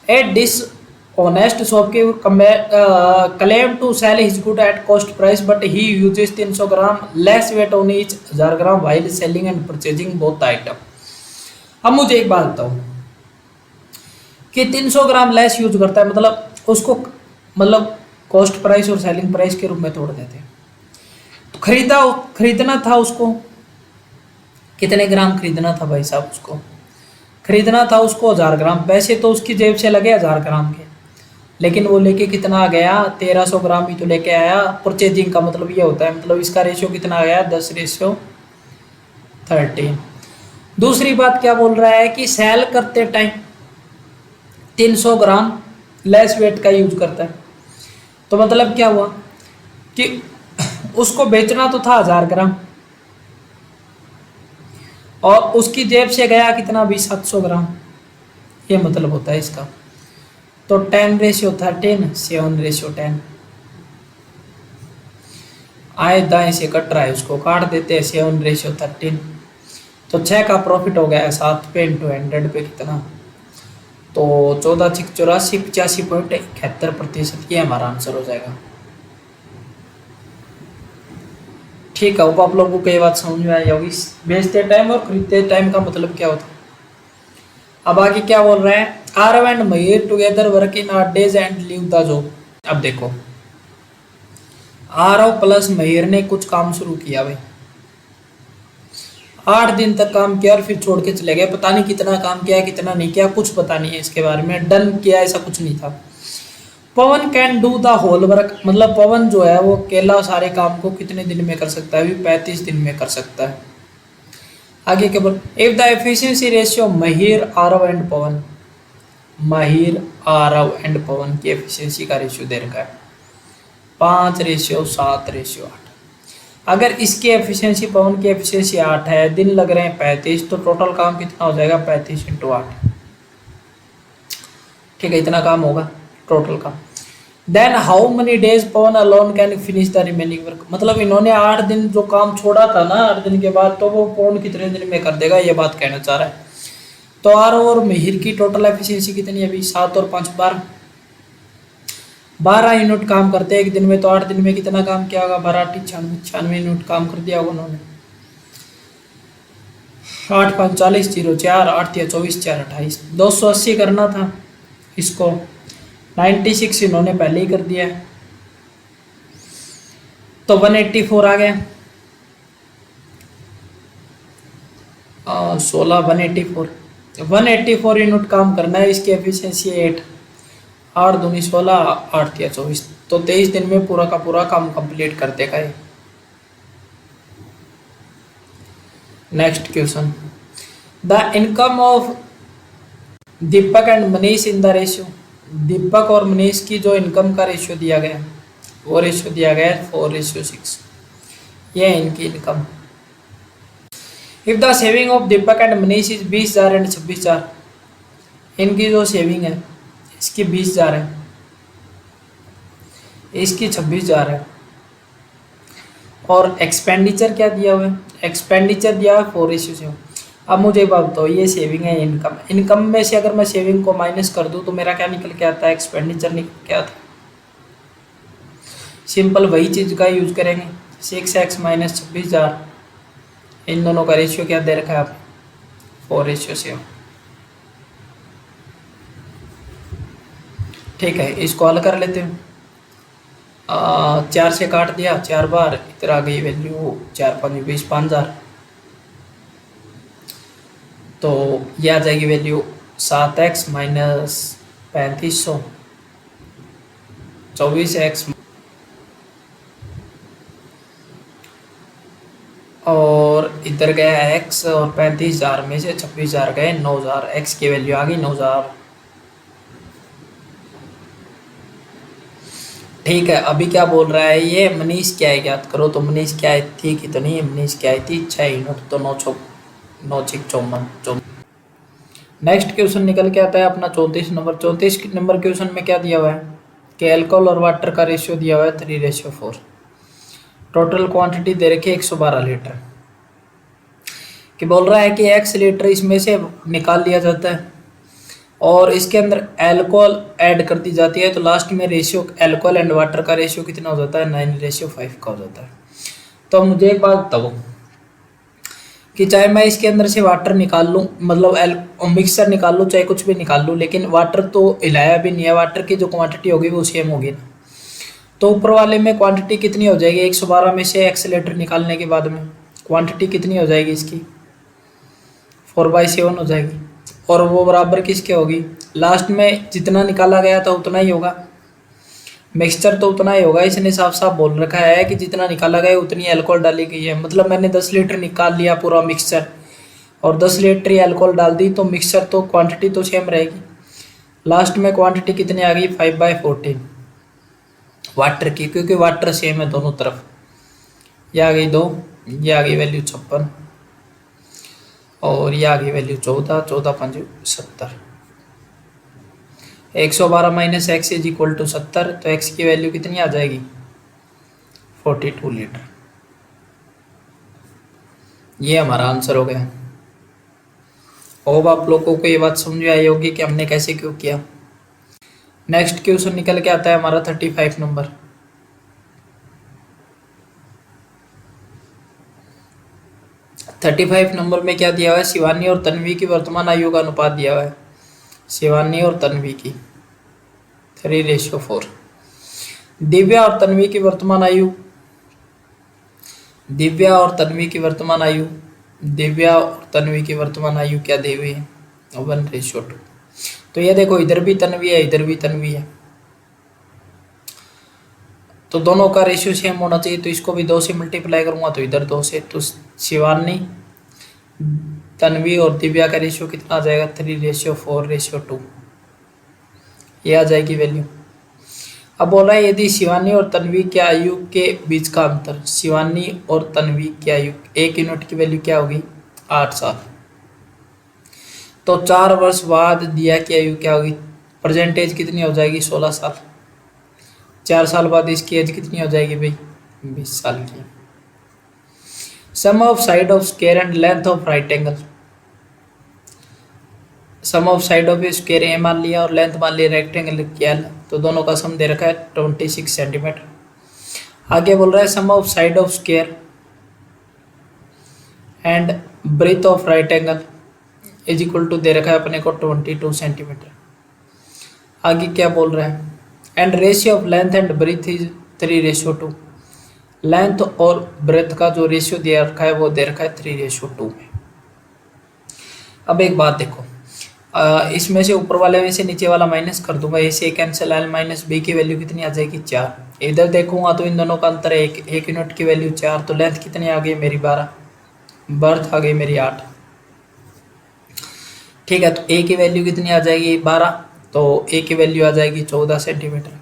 A dishonest shopkeeper claim to sell his good at cost price but he uses 300 gram less weight on each 1000 gram while selling and purchasing both the item। अब मुझे एक बात बताओ कि 300 ग्राम लेस यूज करता है, मतलब उसको मतलब कॉस्ट प्राइस और सेलिंग प्राइस के रूप में तोड़ देते हैं। तो खरीदना था उसको, कितने ग्राम खरीदना था भाई साहब? उसको खरीदना था उसको 1000 ग्राम। पैसे तो उसकी जेब से लगे 1000 ग्राम के, लेकिन वो लेके कितना आ गया? 1300 ग्राम ही तो लेके आया। परचेजिंग का मतलब ये होता है, मतलब इसका रेशियो कितना आ गया? 10:13। दूसरी बात क्या बोल रहा है कि सेल करते टाइम 300 ग्राम लेस वेट का यूज करता है। तो मतलब क्या हुआ कि उसको बेचना तो था 1000 ग्राम और उसकी जेब से गया कितना? भी 700 ग्राम। ये मतलब होता है इसका। तो 10:13, 7:10। आए दाएं से कट रहा है, उसको काट देते हैं 7:13। तो 6 का प्रॉफिट हो गया 7 पे इंटू 100 पे कितना? तो 14×6 = 84, 85%। ये हमारा आंसर हो जाएगा। ठीक है, अब आप लोगों को ये बात समझ में आई होगी बेचते टाइम और खरीदते टाइम का मतलब क्या होता है। अब आगे क्या बोल रहे हैं, Aarav and Mayur together work in 8 days and leave the job. अब देखो, आरव प्लस मयूर ने कुछ काम शुरू किया भाई, 8 दिन तक काम किया और फिर छोड़ के चले गए। पता नहीं कितना काम किया, कितना नहीं किया, कुछ पता नहीं है इसके बारे में। डन किया ऐसा कुछ नहीं था। Pawan can do the whole work, मतलब पवन जो है वो अकेला सारे काम को कितने दिन में कर सकता है? अभी 35 दिन में कर सकता है। आगे क्या बोल, इफ द एफिशिएंसी रेशियो महिर आरव एंड पवन, महिर आरव एंड पवन की एफिशिएंसी का रेशियो दे रखा है 5:7:8। अगर इसकी एफिशिएंसी, पवन की एफिशिएंसी 8 है, दिन लग रहे हैं 35, तो टोटल काम कितना हो जाएगा? 35 × 8। ठीक है, इतना काम होगा टोटल का। Then how many days Pawan alone can finish the remaining work, मतलब इन्होंने 8 दिन जो काम छोड़ा था ना, 8 दिन के बाद, तो वो पवन कितने दिन में कर देगा, ये बात कहना चाह रहा है। तो आरव और मिहिर की टोटल एफिशिएंसी कितनी है अभी? 7 और 5 12 यूनिट काम करते हैं एक दिन में। तो 8 दिन में कितना काम किया होगा? 12 × 8 = 96 यूनिट काम कर दिया होगा उन्होंने। 8 × 5 = 40, 0 4, 8 × 24, 4 28। 280 करना था इसको, 96 इन्होंने पहले ही कर दिया है, तो 184 आ गया। 184 यूनिट काम करना है। इसकी एफिशिएंसी 8, 8 दूनी 16, 8 × 24, तो 23 दिन में पूरा का पूरा काम कंप्लीट कर देगा ये। Next question, the income of Deepak and Manish in the ratio. Deepak और मनीष की जो इनकम का रेशियो दिया गया है, वो रेशियो दिया गया है 4:6। ये है इनकी income. If the saving of Deepak and Manish is 20,000 and 26,000, इनकी जो सेविंग है इसकी 20,000 है इसकी 26,000 है। और एक्सपेंडिचर क्या दिया हुआ है, एक्सपेंडिचर दिया हुआ है 4:7। अब मुझे बात बताओ, ये सेविंग है, इनकम, इनकम में से अगर मैं सेविंग को माइनस कर दूं तो मेरा क्या निकल के आता है, एक्सपेंडिचर निकल के आता है। सिंपल वही चीज़ का यूज करेंगे, 6x माइनस 26,000, इन दोनों का रेशियो क्या दे रखा है आपने, 4:7। ठीक है, इसको हल कर लेते हैं। 4 से काट दिया 4 बार, इधर आ गई वैल्यू 4 5 20, 5,000। तो ये आ जाएगी वैल्यू 7x माइनस 3500, 24x, और इधर गया x, और 35,000 में से 26,000 गए 9,000, x की वैल्यू आ गई 9,000। ठीक है, अभी क्या बोल रहा है ये, मनीष क्या है ज्ञात करो। तो मनीष क्या है थी कितनी है, मनीष क्या है थी 6 यूनिट, तो 9 6 54। नेक्स्ट क्वेश्चन निकल के आता है अपना 34 नंबर। 34 नंबर क्वेश्चन में क्या दिया हुआ है कि अल्कोहल और वाटर का रेशियो दिया हुआ है 3:4। टोटल क्वांटिटी दे रखी है 112 लीटर, कि बोल रहा है कि x लीटर इसमें से निकाल लिया जाता है और इसके अंदर अल्कोहल ऐड कर दी जाती है, तो लास्ट में रेशियो अल्कोहल एंड वाटर का रेशियो कितना हो जाता है, 9:5 का हो जाता है। तो मुझे एक बात बताओ कि चाहे मैं इसके अंदर से वाटर निकाल लूँ, मतलब मिक्सचर निकाल लूँ, चाहे कुछ भी निकाल लूँ, लेकिन वाटर तो हिलाया भी नहीं है, वाटर की जो क्वांटिटी होगी वो सेम होगी ना। तो ऊपर वाले में क्वांटिटी कितनी हो जाएगी, 112 में से एक्सीलेटर निकालने के बाद में क्वांटिटी कितनी हो जाएगी इसकी, 4/7 हो जाएगी। और वो बराबर किसके होगी, लास्ट में जितना निकाला गया था उतना ही होगा, मिक्सचर तो उतना ही होगा। इसने साफ साफ बोल रखा है कि जितना निकाला गया उतनी अल्कोहल डाली गई है। मतलब मैंने 10 लीटर निकाल लिया पूरा मिक्सचर और 10 लीटर ही अल्कोहल डाल दी, तो मिक्सचर तो क्वांटिटी तो सेम रहेगी। लास्ट में क्वांटिटी कितनी आ गई, 5/14 वाटर की, क्योंकि वाटर सेम है दोनों तरफ। ये आ गई 2, ये आ गई वैल्यू 56, और ये आ गई value 14, 14 5 70। 112 minus x is equal to 70, तो एक्स की वैल्यू कितनी आ जाएगी, 42 लीटर। ये हमारा आंसर हो गया। होप आप लोगों को ये बात समझ आई होगी कि हमने कैसे क्यों किया। नेक्स्ट क्वेश्चन निकल के आता है हमारा 35 नंबर। में क्या दिया हुआ है, शिवानी और तन्वी की वर्तमान आयु का अनुपात दिया हुआ है। शिवानी और तन्वी की 3:4। दिव्या और तन्वी की वर्तमान आयु, दिव्या और तन्वी की वर्तमान आयु, दिव्या और तन्वी की वर्तमान आयु क्या दी हुई है, 1:2। तो ये देखो, इधर भी तन्वी है, इधर भी तन्वी है, तो दोनों का रेशियो सेम होना चाहिए। तो इसको भी 2 से मल्टीप्लाई करूंगा तो इधर 2 से, तो शिवानी, तन्वी और दिव्या का रेशियो कितना आ जाएगा, 3:4:2। ये आ जाएगी वैल्यू। अब बोल रहा है यदि शिवानी और तन्वी की आयु के बीच का अंतर, शिवानी और तन्वी की आयु, एक यूनिट की वैल्यू क्या होगी, 8 साल। तो 4 वर्ष बाद दिया की आयु क्या होगी, परसेंटेज कितनी हो जाएगी, 16 साल। 4 साल बाद इसकी एज कितनी हो जाएगी भाई, 20 साल की। Sum of side of square and length of right angle, sum of side of square A मान लिया और लेंथ मान लिया रेक्टेंगल की एल, तो दोनों का सम दे रखा है 26 सेंटीमीटर। आगे बोल रहा है sum of side of square and breadth of right angle is equal to दे रखा है अपने को 22 सेंटीमीटर। आगे क्या बोल रहा है, and ratio of length and breadth is 3:2। Length और ब्रेथ का जो रेशियो दे रखा है वो दे रखा है 3:2 में। अब एक बात देखो, इसमें से ऊपर वाले में से नीचे वाला माइनस कर दूंगा, ए से कैंसिल, एल माइनस बी की वैल्यू कितनी आ जाएगी, 4। इधर देखूंगा तो इन दोनों का अंतर है एक यूनिट की वैल्यू 4, तो लेंथ कितनी आ गई मेरी 12, बर्थ आ गई मेरी 8। ठीक है, तो ए की वैल्यू कितनी आ जाएगी 12, तो ए की वैल्यू आ जाएगी 14 सेंटीमीटर।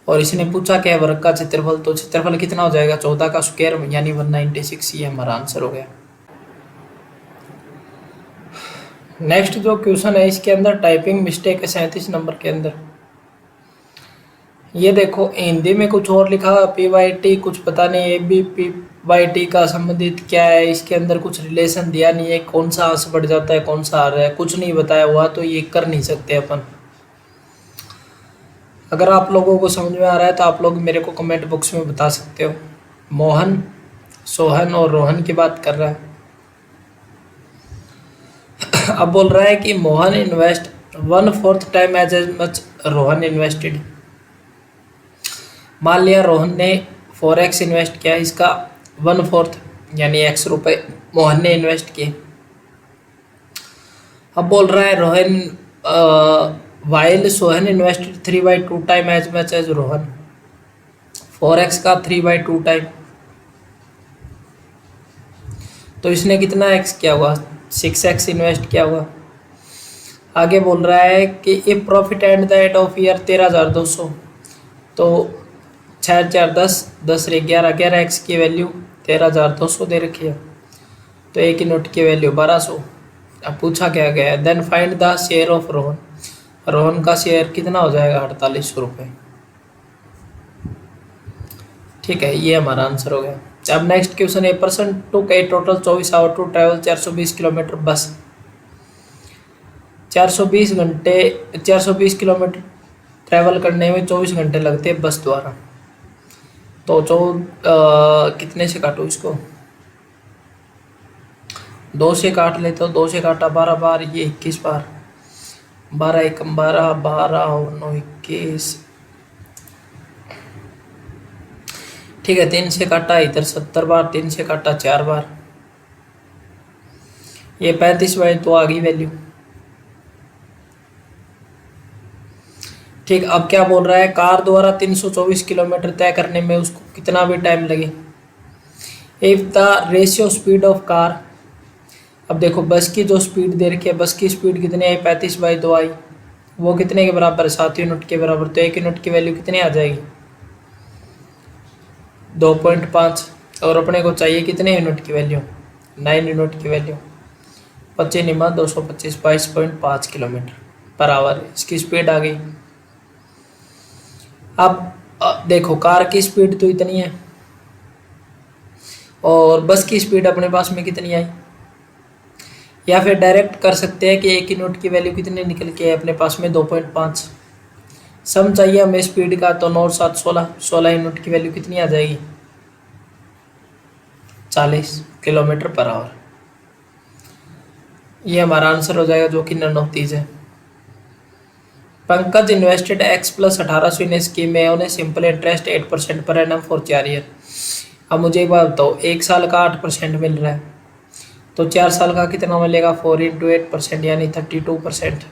और इसने पूछा क्या है वर्ग का क्षेत्रफल, तो क्षेत्रफल कितना हो जाएगा, 14 का स्क्वायर यानी 196। ये हमारा आंसर हो गया। नेक्स्ट जो क्वेश्चन है इसके अंदर टाइपिंग मिस्टेक है 37 नंबर के अंदर। ये देखो हिंदी में कुछ और लिखा हुआ पी वाई टी, कुछ पता नहीं A B P Y T का संबंधित क्या है, इसके अंदर कुछ रिलेशन दिया नहीं है, कौन सा आंसर बढ़ जाता है कौन सा आ रहा है कुछ नहीं बताया हुआ, तो ये कर नहीं सकते अपन। अगर आप लोगों को समझ में आ रहा है तो आप लोग मेरे को कमेंट बॉक्स में बता सकते हो। मोहन, सोहन और रोहन की बात कर रहा है। अब बोल रहा है कि Mohan invest 1/4 time as much Rohan invested. मान लिया रोहन ने 4x इन्वेस्ट किया, इसका 1/4 यानी x रुपए मोहन ने इन्वेस्ट किए। अब बोल रहा है Rohan while Sohan invested 3/2 time as much as Rohan. 4x का 3/2 टाइम, तो इसने कितना x किया हुआ, 6x इन्वेस्ट किया हुआ। आगे बोल रहा है कि if profit eight the end of year 13,200, तो 6 4 10 10 रे 11 11x की वैल्यू 13,200 दे रखी है, तो एक यूनिट की वैल्यू 1200। अब पूछा क्या गया है, then find the share of Rohan. Rohan का शेयर कितना हो जाएगा, 4800 रुपये। ठीक है, ये हमारा आंसर हो गया। अब next question, a person took a total 24 hour to travel 420 kilometre bus. 420 घंटे 420 किलोमीटर ट्रैवल करने में 24 घंटे लगते हैं बस द्वारा। तो कितने से काटो इसको, 2 से काट ले, तो 2 से काटा 12 बार, ये 21 बार, 12 एकम 12, 12 और 9 21। ठीक है, 3 से काटा इधर 70 बार, 3 से काटा 4 बार, ये 35 बार, तो आ गई वैल्यू। ठीक, अब क्या बोल रहा है, कार द्वारा 324 किलोमीटर तय करने में उसको कितना भी टाइम लगे। If the ratio speed of car, अब देखो बस की जो स्पीड दे रखी है, बस की स्पीड कितनी आई, 35/2 आई, वो कितने के बराबर है, 7 यूनिट के बराबर, तो 1 यूनिट की वैल्यू कितनी आ जाएगी, 2.5। और अपने को चाहिए कितने यूनिट की वैल्यू, 9 यूनिट की value, 25 Nima 225, 22.5 kilometre per hour इसकी स्पीड आ गई। अब देखो कार की स्पीड तो इतनी है और बस की स्पीड अपने पास में कितनी आई, या फिर डायरेक्ट कर सकते हैं कि 1 यूनिट की वैल्यू कितनी निकल के है अपने पास में, 2.5। सम चाहिए हमें स्पीड का, तो 9 7 16, 16 यूनिट की वैल्यू कितनी आ जाएगी, 40 किलोमीटर पर आवर। ये हमारा आंसर हो जाएगा, जो कि नन ऑफ दीज है। पंकज इन्वेस्टेड x + 1800 इन स्कीम में उन्हें simple interest 8% per annum for 4 year. अब मुझे एक बात बताओ, 1 साल का 8% मिल रहा है, तो 4 साल का कितना मिलेगा, 4 × 8% यानी 32%।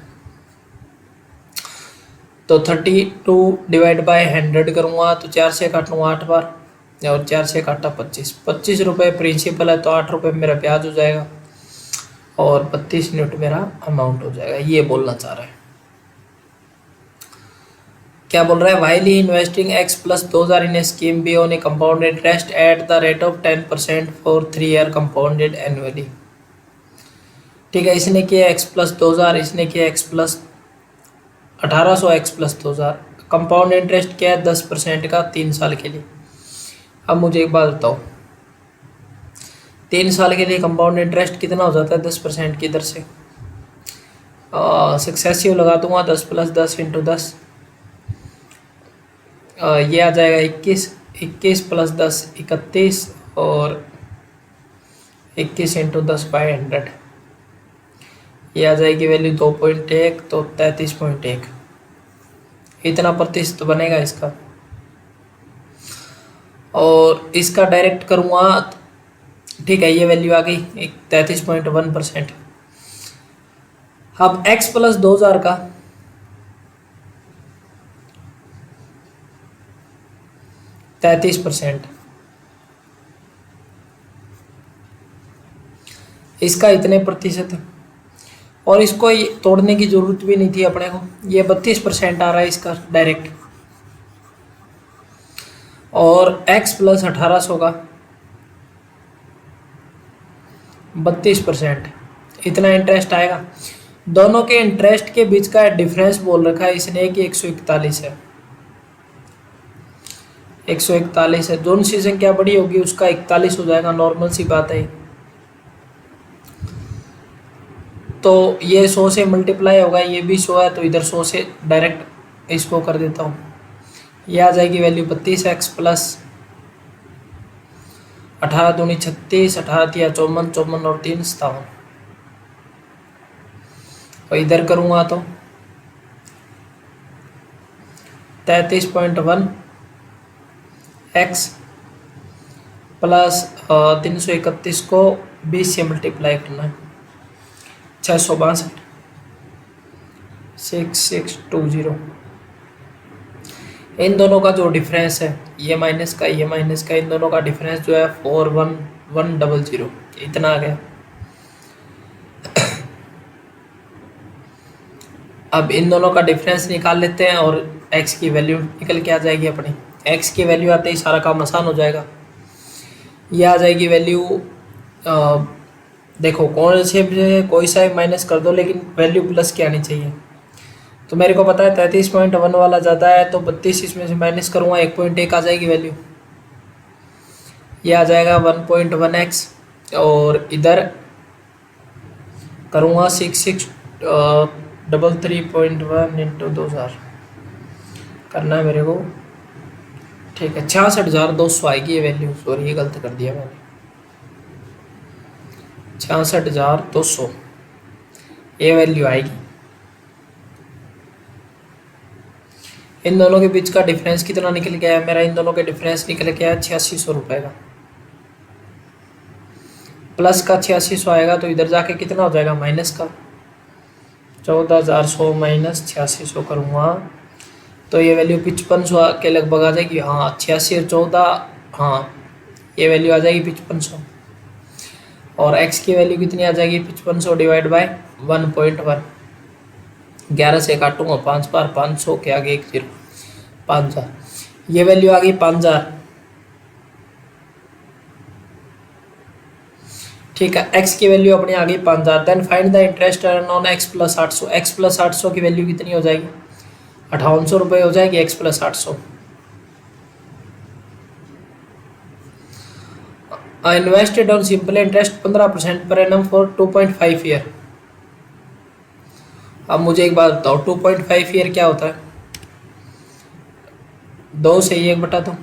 तो 32 डिवाइड बाय 100 करूँगा, तो 4 से काटूँगा 8 बार, और 4 से काटा 25 रुपये प्रिंसिपल है, तो 8 रुपये मेरा ब्याज हो जाएगा और 32 यूनिट मेरा अमाउंट हो जाएगा। ये बोलना चाह रहा है। क्या बोल रहा है, while he investing x + 2000 in scheme be on A compound interest eight the rate of 10% for 3 year compounded annually. ठीक है, इसने किया x + 2000, इसने किया x + 1800, x + 2000, कंपाउंड इंटरेस्ट क्या है 10% का 3 साल के लिए। अब मुझे एक बात बताओ, 3 साल के लिए कंपाउंड इंटरेस्ट कितना हो जाता है 10% की दर से, सक्सेसिव लगा दूंगा, 10 + 10 × 10, ये आ जाएगा 21, 21 + 10 31, और 21 × 10/100, ये आ जाएगी वैल्यू 2.1, तो 33.1, इतना प्रतिशत बनेगा इसका। और इसका डायरेक्ट करूँगा, ठीक है, ये वैल्यू आ गई 33.1%। अब x + 2000 का 33%, इसका इतने प्रतिशत, और इसको तोड़ने की जरूरत भी नहीं थी अपने को, ये 32% आ रहा है इसका डायरेक्ट। और x + 1800 का 32%, इतना इंटरेस्ट आएगा। दोनों के इंटरेस्ट के बीच का डिफरेंस बोल रखा है इसने कि 141 है, 141 है, जोन सी संख्या बड़ी होगी उसका 41 हो जाएगा, नॉर्मल सी बात है। तो ये 100 से मल्टीप्लाई होगा, ये भी 100 है तो इधर 100 से डायरेक्ट इसको कर देता हूँ। ये आ जाएगी वैल्यू 32x प्लस 18 दूनी 36, 18 तिया 54, 54 और 3 57। और इधर करूँगा तो 33.1 x प्लस 331 को 20 से मल्टीप्लाई करना है, 662 6620। इन दोनों का जो डिफरेंस है ये माइनस का ये माइनस का, इन दोनों का डिफरेंस जो है 41100 इतना आ गया। अब इन दोनों का डिफरेंस निकाल लेते हैं और x की वैल्यू निकल के आ जाएगी अपनी। x की वैल्यू आते ही सारा काम आसान हो जाएगा। ये आ जाएगी वैल्यू, देखो कौन से कोई सा माइनस कर दो लेकिन वैल्यू प्लस की आनी चाहिए। तो मेरे को पता है 33.1 वाला ज़्यादा है तो 32 इसमें से माइनस करूँगा, 1.1 आ जाएगी वैल्यू। ये आ जाएगा 1.1x और इधर करूँगा 6633.1 इंटू 2000 करना है मेरे को, ठीक है। 66,200 आएगी ये वैल्यू, सॉरी ये गलत कर दिया मैंने, 66,200 ये वैल्यू आएगी। इन दोनों के बीच का डिफरेंस कितना निकल गया है मेरा, इन दोनों के डिफरेंस निकल गया है 8600 रुपये का। प्लस का 8600 आएगा तो इधर जाके कितना हो जाएगा माइनस का, 14,100 माइनस 8600 करूँगा तो ये वैल्यू 5500 के लगभग आ जाएगी। हाँ 86 और 14, हाँ ये वैल्यू आ जाएगी 5500 और x की वैल्यू कितनी आ जाएगी 5500 डिवाइड बाय 1.1। 11 से काटूंगा 5 बार, 500 के आगे 1 0, 5000। ये वैल्यू आ गई 5000, ठीक है। x की वैल्यू अपनी आ गई 5000। Then find the interest earn on x plus 800। x plus 800 की वैल्यू कितनी हो जाएगी, 5800 रुपये हो जाएगी x plus 800। Invested on simple interest 15% per annum for 2.5 year. अब मुझे एक बात बताओ 2.5 ईयर क्या होता है, 2 से 1/2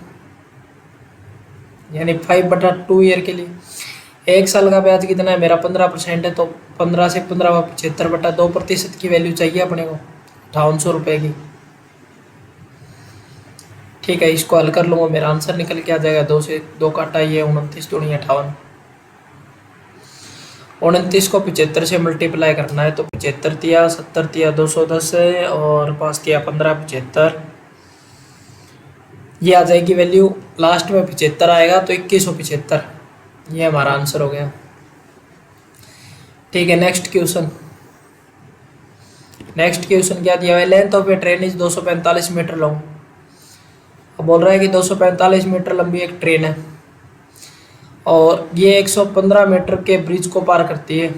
यानी 5/2 ईयर के लिए। एक साल का ब्याज कितना है मेरा 15% है तो 15 से 15 75/2% की वैल्यू चाहिए अपने को 5800 रुपये की, ठीक है। इसको हल कर लूँगा, मेरा आंसर निकल के आ जाएगा 2 से 2 काटा ये 29 दूनी 58। 29 को 75 से मल्टीप्लाई करना है तो 75 तिया 70 तिया 210 है और 5 तिया 15 75। ये आ जाएगी वैल्यू, लास्ट में 75 आएगा तो 2175, ये हमारा आंसर हो गया, ठीक है। नेक्स्ट क्वेश्चन क्या दिया हुआ है, length of a train is 245 metre long. अब बोल रहा है कि 245 मीटर लंबी एक ट्रेन है और ये 115 मीटर के ब्रिज को पार करती है,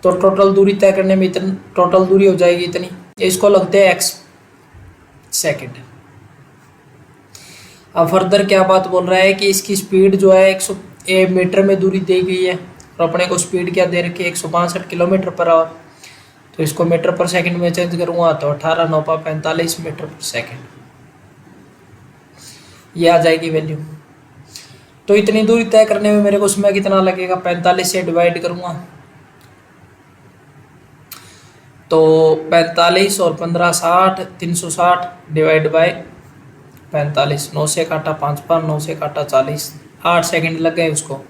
तो टोटल दूरी तय करने में इतनी टोटल दूरी हो जाएगी इतनी, इसको लगते हैं x सेकंड। अब फर्दर क्या बात बोल रहा है कि इसकी स्पीड जो है 100 मीटर में दूरी दी गई है और अपने को स्पीड क्या दे रखी है 162 किलोमीटर पर आवर, तो इसको मीटर पर सेकंड में चेंज करूँगा तो 18,945 मीटर पर सेकंड ये आ जाएगी वैल्यू। तो इतनी दूरी तय करने में मेरे को समय कितना लगेगा, 45 से डिवाइड करूँगा तो 45 और 15 60, 360 डिवाइड बाय 45, 9 से काटा 5 बार, 9 से काटा 40, 8 सेकंड लग गए उसको।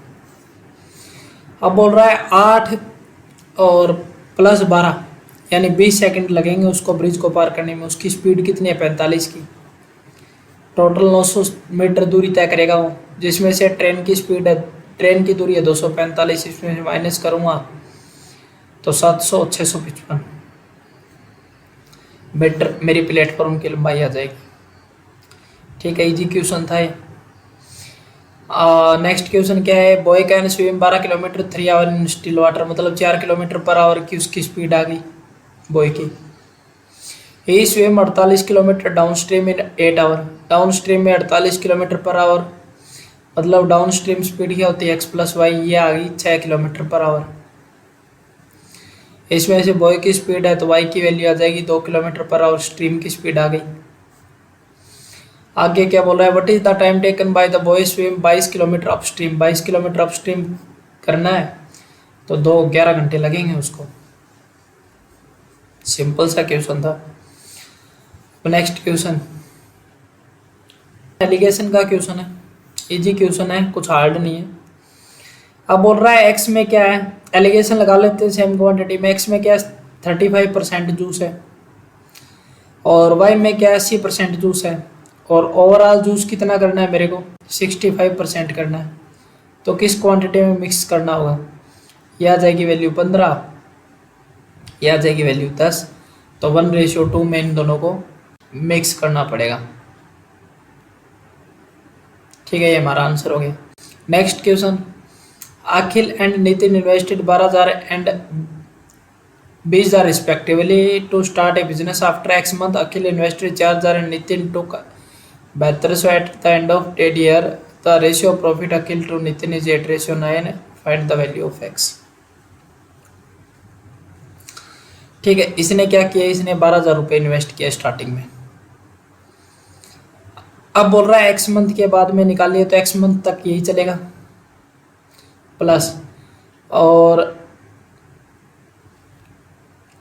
अब बोल रहा है 8 और प्लस 12 यानी 20 सेकंड लगेंगे उसको ब्रिज को पार करने में। उसकी स्पीड कितनी है 45 की, टोटल 900 मीटर दूरी तय करेगा वो, जिसमें से ट्रेन की स्पीड है, ट्रेन की दूरी है 245, इसमें से माइनस करूँगा तो 700 655 मीटर मेरी प्लेटफॉर्म की लंबाई आ जाएगी, ठीक है। इजी क्वेश्चन था ये। नेक्स्ट क्वेश्चन क्या है, boy can swim 12 kilometre 3 hour in still water, मतलब 4 किलोमीटर पर आवर की उसकी स्पीड आ गई बॉय की। He swim 48 kilometre down stream in 8 hour. Down stream में 48 किलोमीटर पर आवर, मतलब डाउन स्ट्रीम स्पीड क्या होती है एक्स प्लस वाई, ये आ गई 6 किलोमीटर पर आवर। इसमें से बॉय की स्पीड है तो वाई की वैल्यू आ जाएगी 2 किलोमीटर पर आवर, स्ट्रीम की स्पीड आ गई। आगे क्या बोल रहा है, what is the time taken by the boy swim 22 kilometre upstream. 22 kilometre upstream करना है तो 11 घंटे लगेंगे उसको। सिंपल सा क्वेश्चन था। नेक्स्ट क्वेश्चन एलिगेशन का क्वेश्चन है, इजी क्वेश्चन है, कुछ हार्ड नहीं है। अब बोल रहा है एक्स में क्या है, एलिगेशन लगा लेते हैं सेम क्वांटिटी में। एक्स में क्या है 35% जूस है, और वाई में क्या है 80% जूस है, और ओवरऑल जूस कितना करना है मेरे को 65% करना है। तो किस क्वांटिटी में मिक्स करना होगा, यह आ जाएगी वैल्यू 15, यह आ जाएगी वैल्यू 10। तो 1:2 में इन दोनों को मिक्स करना पड़ेगा। ठीक है, ये हमारा आंसर हो गया। Next question, Akhil and Nitin invested 12,000 and 20,000 respectively to start a business. After x month Akhil invested 4,000 and Nitin to 7200 at the end of that year. The ratio of profit Akhil to Nitin is 8:9। Find the value of x. ठीक है, इसने क्या किया, इसने 12,000 रुपये इन्वेस्ट किया स्टार्टिंग में। अब बोल रहा है एक्स मंथ के बाद में निकालिए, तो एक्स मंथ तक यही चलेगा प्लस, और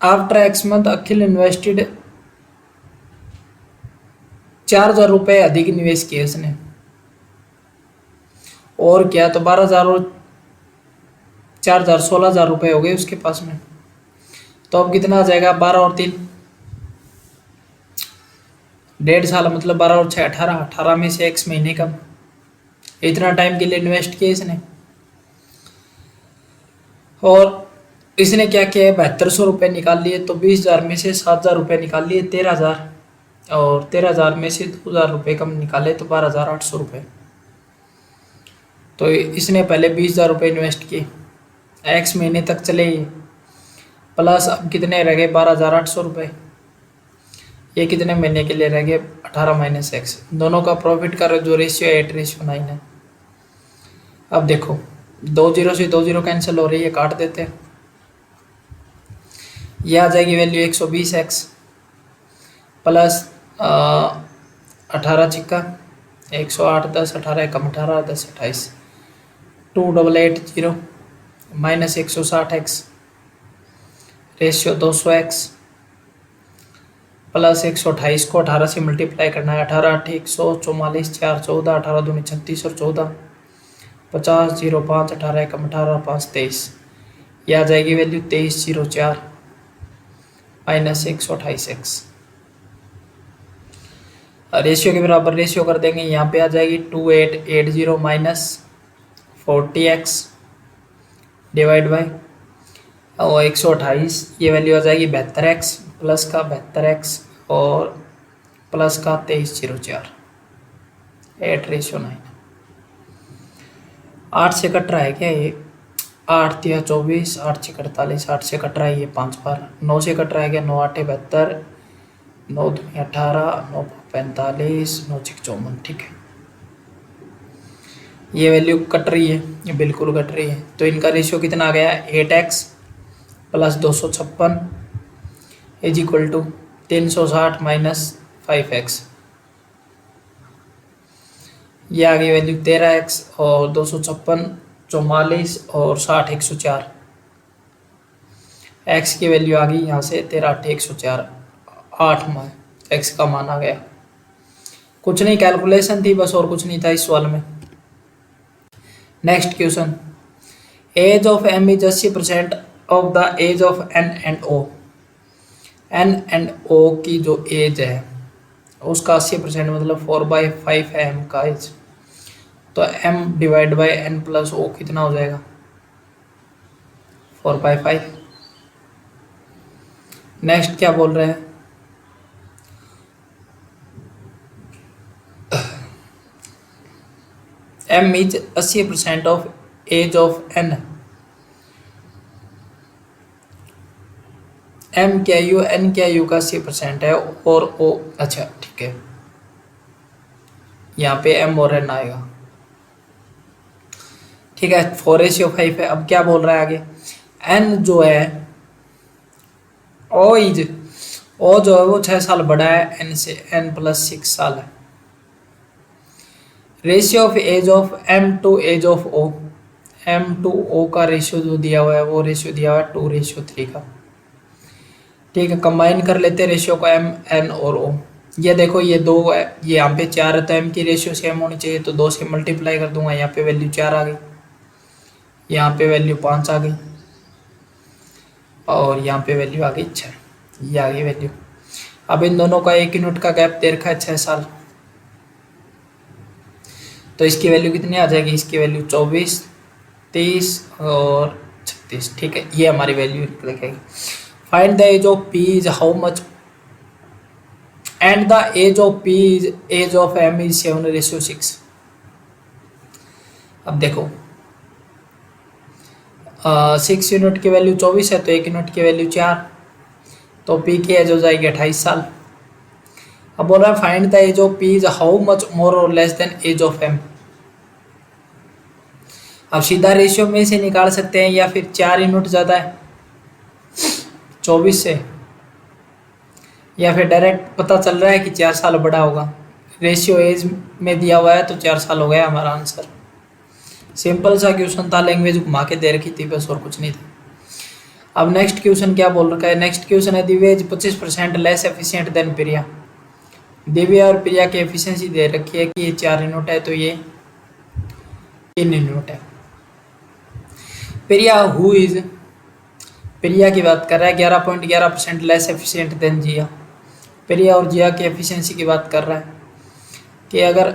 after x month Akhil invested 4,000 रुपये अधिक निवेश किए उसने, और क्या, तो 12,000 और 4,000 16,000 रुपये हो गए उसके पास में। तो अब कितना आ जाएगा, 12 और 3 1.5 साल, मतलब 12 और 6 18, 18 में से x महीने कम, इतना टाइम के लिए इन्वेस्ट किया इसने। और इसने क्या किया है 7200 रुपये निकाल लिए, तो 20,000 में से 7,000 रुपये निकाल लिए 13,000, और 13,000 में से 2,000 रुपये कम निकाले तो 12,800 रुपये। तो इसने पहले 20,000 रुपये इन्वेस्ट किए, x महीने तक चले ये, प्लस अब कितने रह गए 12,800 रुपये, ये कितने महीने के लिए रह गए 18 माइनस एक्स। दोनों का प्रॉफिट का जो रेशियो है 8:9 है। अब देखो 2 0 से 2 0 कैंसिल हो रही है, काट देते हैं। यह आ जाएगी वैल्यू 120x प्लस 18 चिक्का 108, 10 18 एकम 18, 10 28, 2880 minus 160x ratio 200x plus 128 को 18 से मल्टीप्लाई करना है, 18 8 144 4 14, 18 दूनी 36 और 14 50 0 5 18 एकम 18 5 23, यह आ जाएगी वैल्यू 2304 माइनस 128x। रेशियो के बराबर रेशियो कर देंगे, यहाँ पे आ जाएगी 2880 माइनस 40x डिवाइड बाई और 128, ये वैल्यू आ जाएगी 72x प्लस का 72x और प्लस का 2304, 8:9। 8 से कट रहा है क्या ये, 8 3 24, 8 6 48, 8 से कट रहा है ये 5 बार, 9 से कट रहा है क्या, 9 8 72, 9 2 18, 9 45, 9 6 54। ठीक है, ये वैल्यू कट रही है, ये बिल्कुल कट रही है। तो इनका रेशियो कितना आ गया 8x plus 256 is equal to 360 minus 5x, ये आ गई वैल्यू 13x और 256 44 और 60 104। x की वैल्यू आ गई यहाँ से 13 8 104, 8 में x का मान आ गया। कुछ नहीं, कैलकुलेशन थी बस, और कुछ नहीं था इस सवाल में। Next question, age of m is 80% of the age of n and o। n and o की जो एज है उसका 80% मतलब 4/5 है m का एज, तो m divide by n plus o कितना हो जाएगा 4/5। नेक्स्ट क्या बोल रहे हैं, m is 80% of age of n, M क्या यू एन क्या यू का 80% है और ओ, अच्छा ठीक है, यहाँ पे एम और एन आएगा। ठीक है, 4:5 है। अब क्या बोल रहा है आगे, एन जो है ओ इज, ओ जो है वो 6 साल बड़ा है एन से, एन प्लस 6 साल है। Ratio of age of M to age of O, M to O का रेशियो जो दिया हुआ है वो रेशियो दिया हुआ है 2:3 का। ठीक है, कंबाइन कर लेते हैं रेशियो को एम एन और ओ। ये देखो ये 2 है, ये यहाँ पे 4 है, तो एम की रेशियो सेम होनी चाहिए, तो 2 से मल्टीप्लाई कर दूंगा, यहाँ पे वैल्यू 4 आ गई, यहाँ पे वैल्यू 5 आ गई, और यहाँ पे वैल्यू आ गई 6, ये आ गई वैल्यू। अब इन दोनों का 1 यूनिट का गैप दे रखा है 6 साल, तो इसकी वैल्यू कितनी आ जाएगी, इसकी वैल्यू 24, 30 और 36। ठीक है, ये हमारी वैल्यू निकलेगी। Find the age of P is how much and the age of P is age of M is 7:6। अब देखो 6 यूनिट की वैल्यू 24 है, तो 1 यूनिट की वैल्यू 4, तो पी की एज हो जाएगी 28 साल। अब बोल रहा है find the age of P is how much more और less than age of M. अब सीधा रेशियो में से निकाल सकते हैं, या फिर 4 यूनिट ज़्यादा है 24 से, या फिर डायरेक्ट पता चल रहा है कि 4 साल बड़ा होगा, रेशियो एज में दिया हुआ है तो 4 साल हो गया हमारा आंसर। सिंपल सा क्वेश्चन था, लैंग्वेज घुमा के दे रखी थी बस, और कुछ नहीं था। अब नेक्स्ट क्वेश्चन क्या बोल रखा है, नेक्स्ट क्वेश्चन है Divya is 25% less efficient than Priya. Divya और प्रिया की एफिशिएंसी दे रखी है कि ये 4 यूनिट है, तो ये 3 यूनिट है। प्रिया हु इज, प्रिया की बात कर रहा है 11.11% लेस एफिशिएंट देन जिया। प्रिया और जिया की एफिशिएंसी की बात कर रहा है कि अगर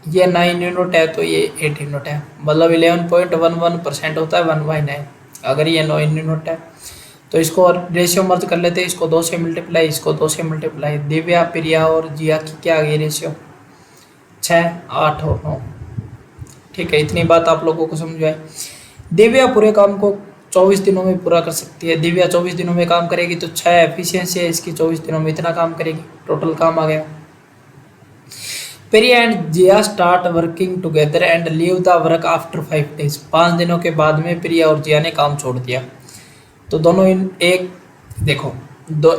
ये 9 यूनिट है तो ये 8 यूनिट है, मतलब 11.11% होता है 1/9। अगर ये 9 यूनिट है तो इसको रेशियो मर्ज कर लेते हैं, इसको 2 से मल्टीप्लाई, इसको 2 से मल्टीप्लाई। दिव्या प्रिया और जिया की क्या आ गई रेशियो, 6, 8 और 9। ठीक है, इतनी बात आप लोगों को समझ आए। दिव्या पूरे काम को 24 दिनों में पूरा कर सकती है। दिव्या 24 दिनों में काम करेगी, तो 6 एफिशिएंसी है इसकी, 24 दिनों में इतना काम करेगी, टोटल काम आ गया। Priya and Jiya start working together and leave the work after 5 days। 5 दिनों के बाद में प्रिया और जिया ने काम छोड़ दिया, तो दोनों एक देखो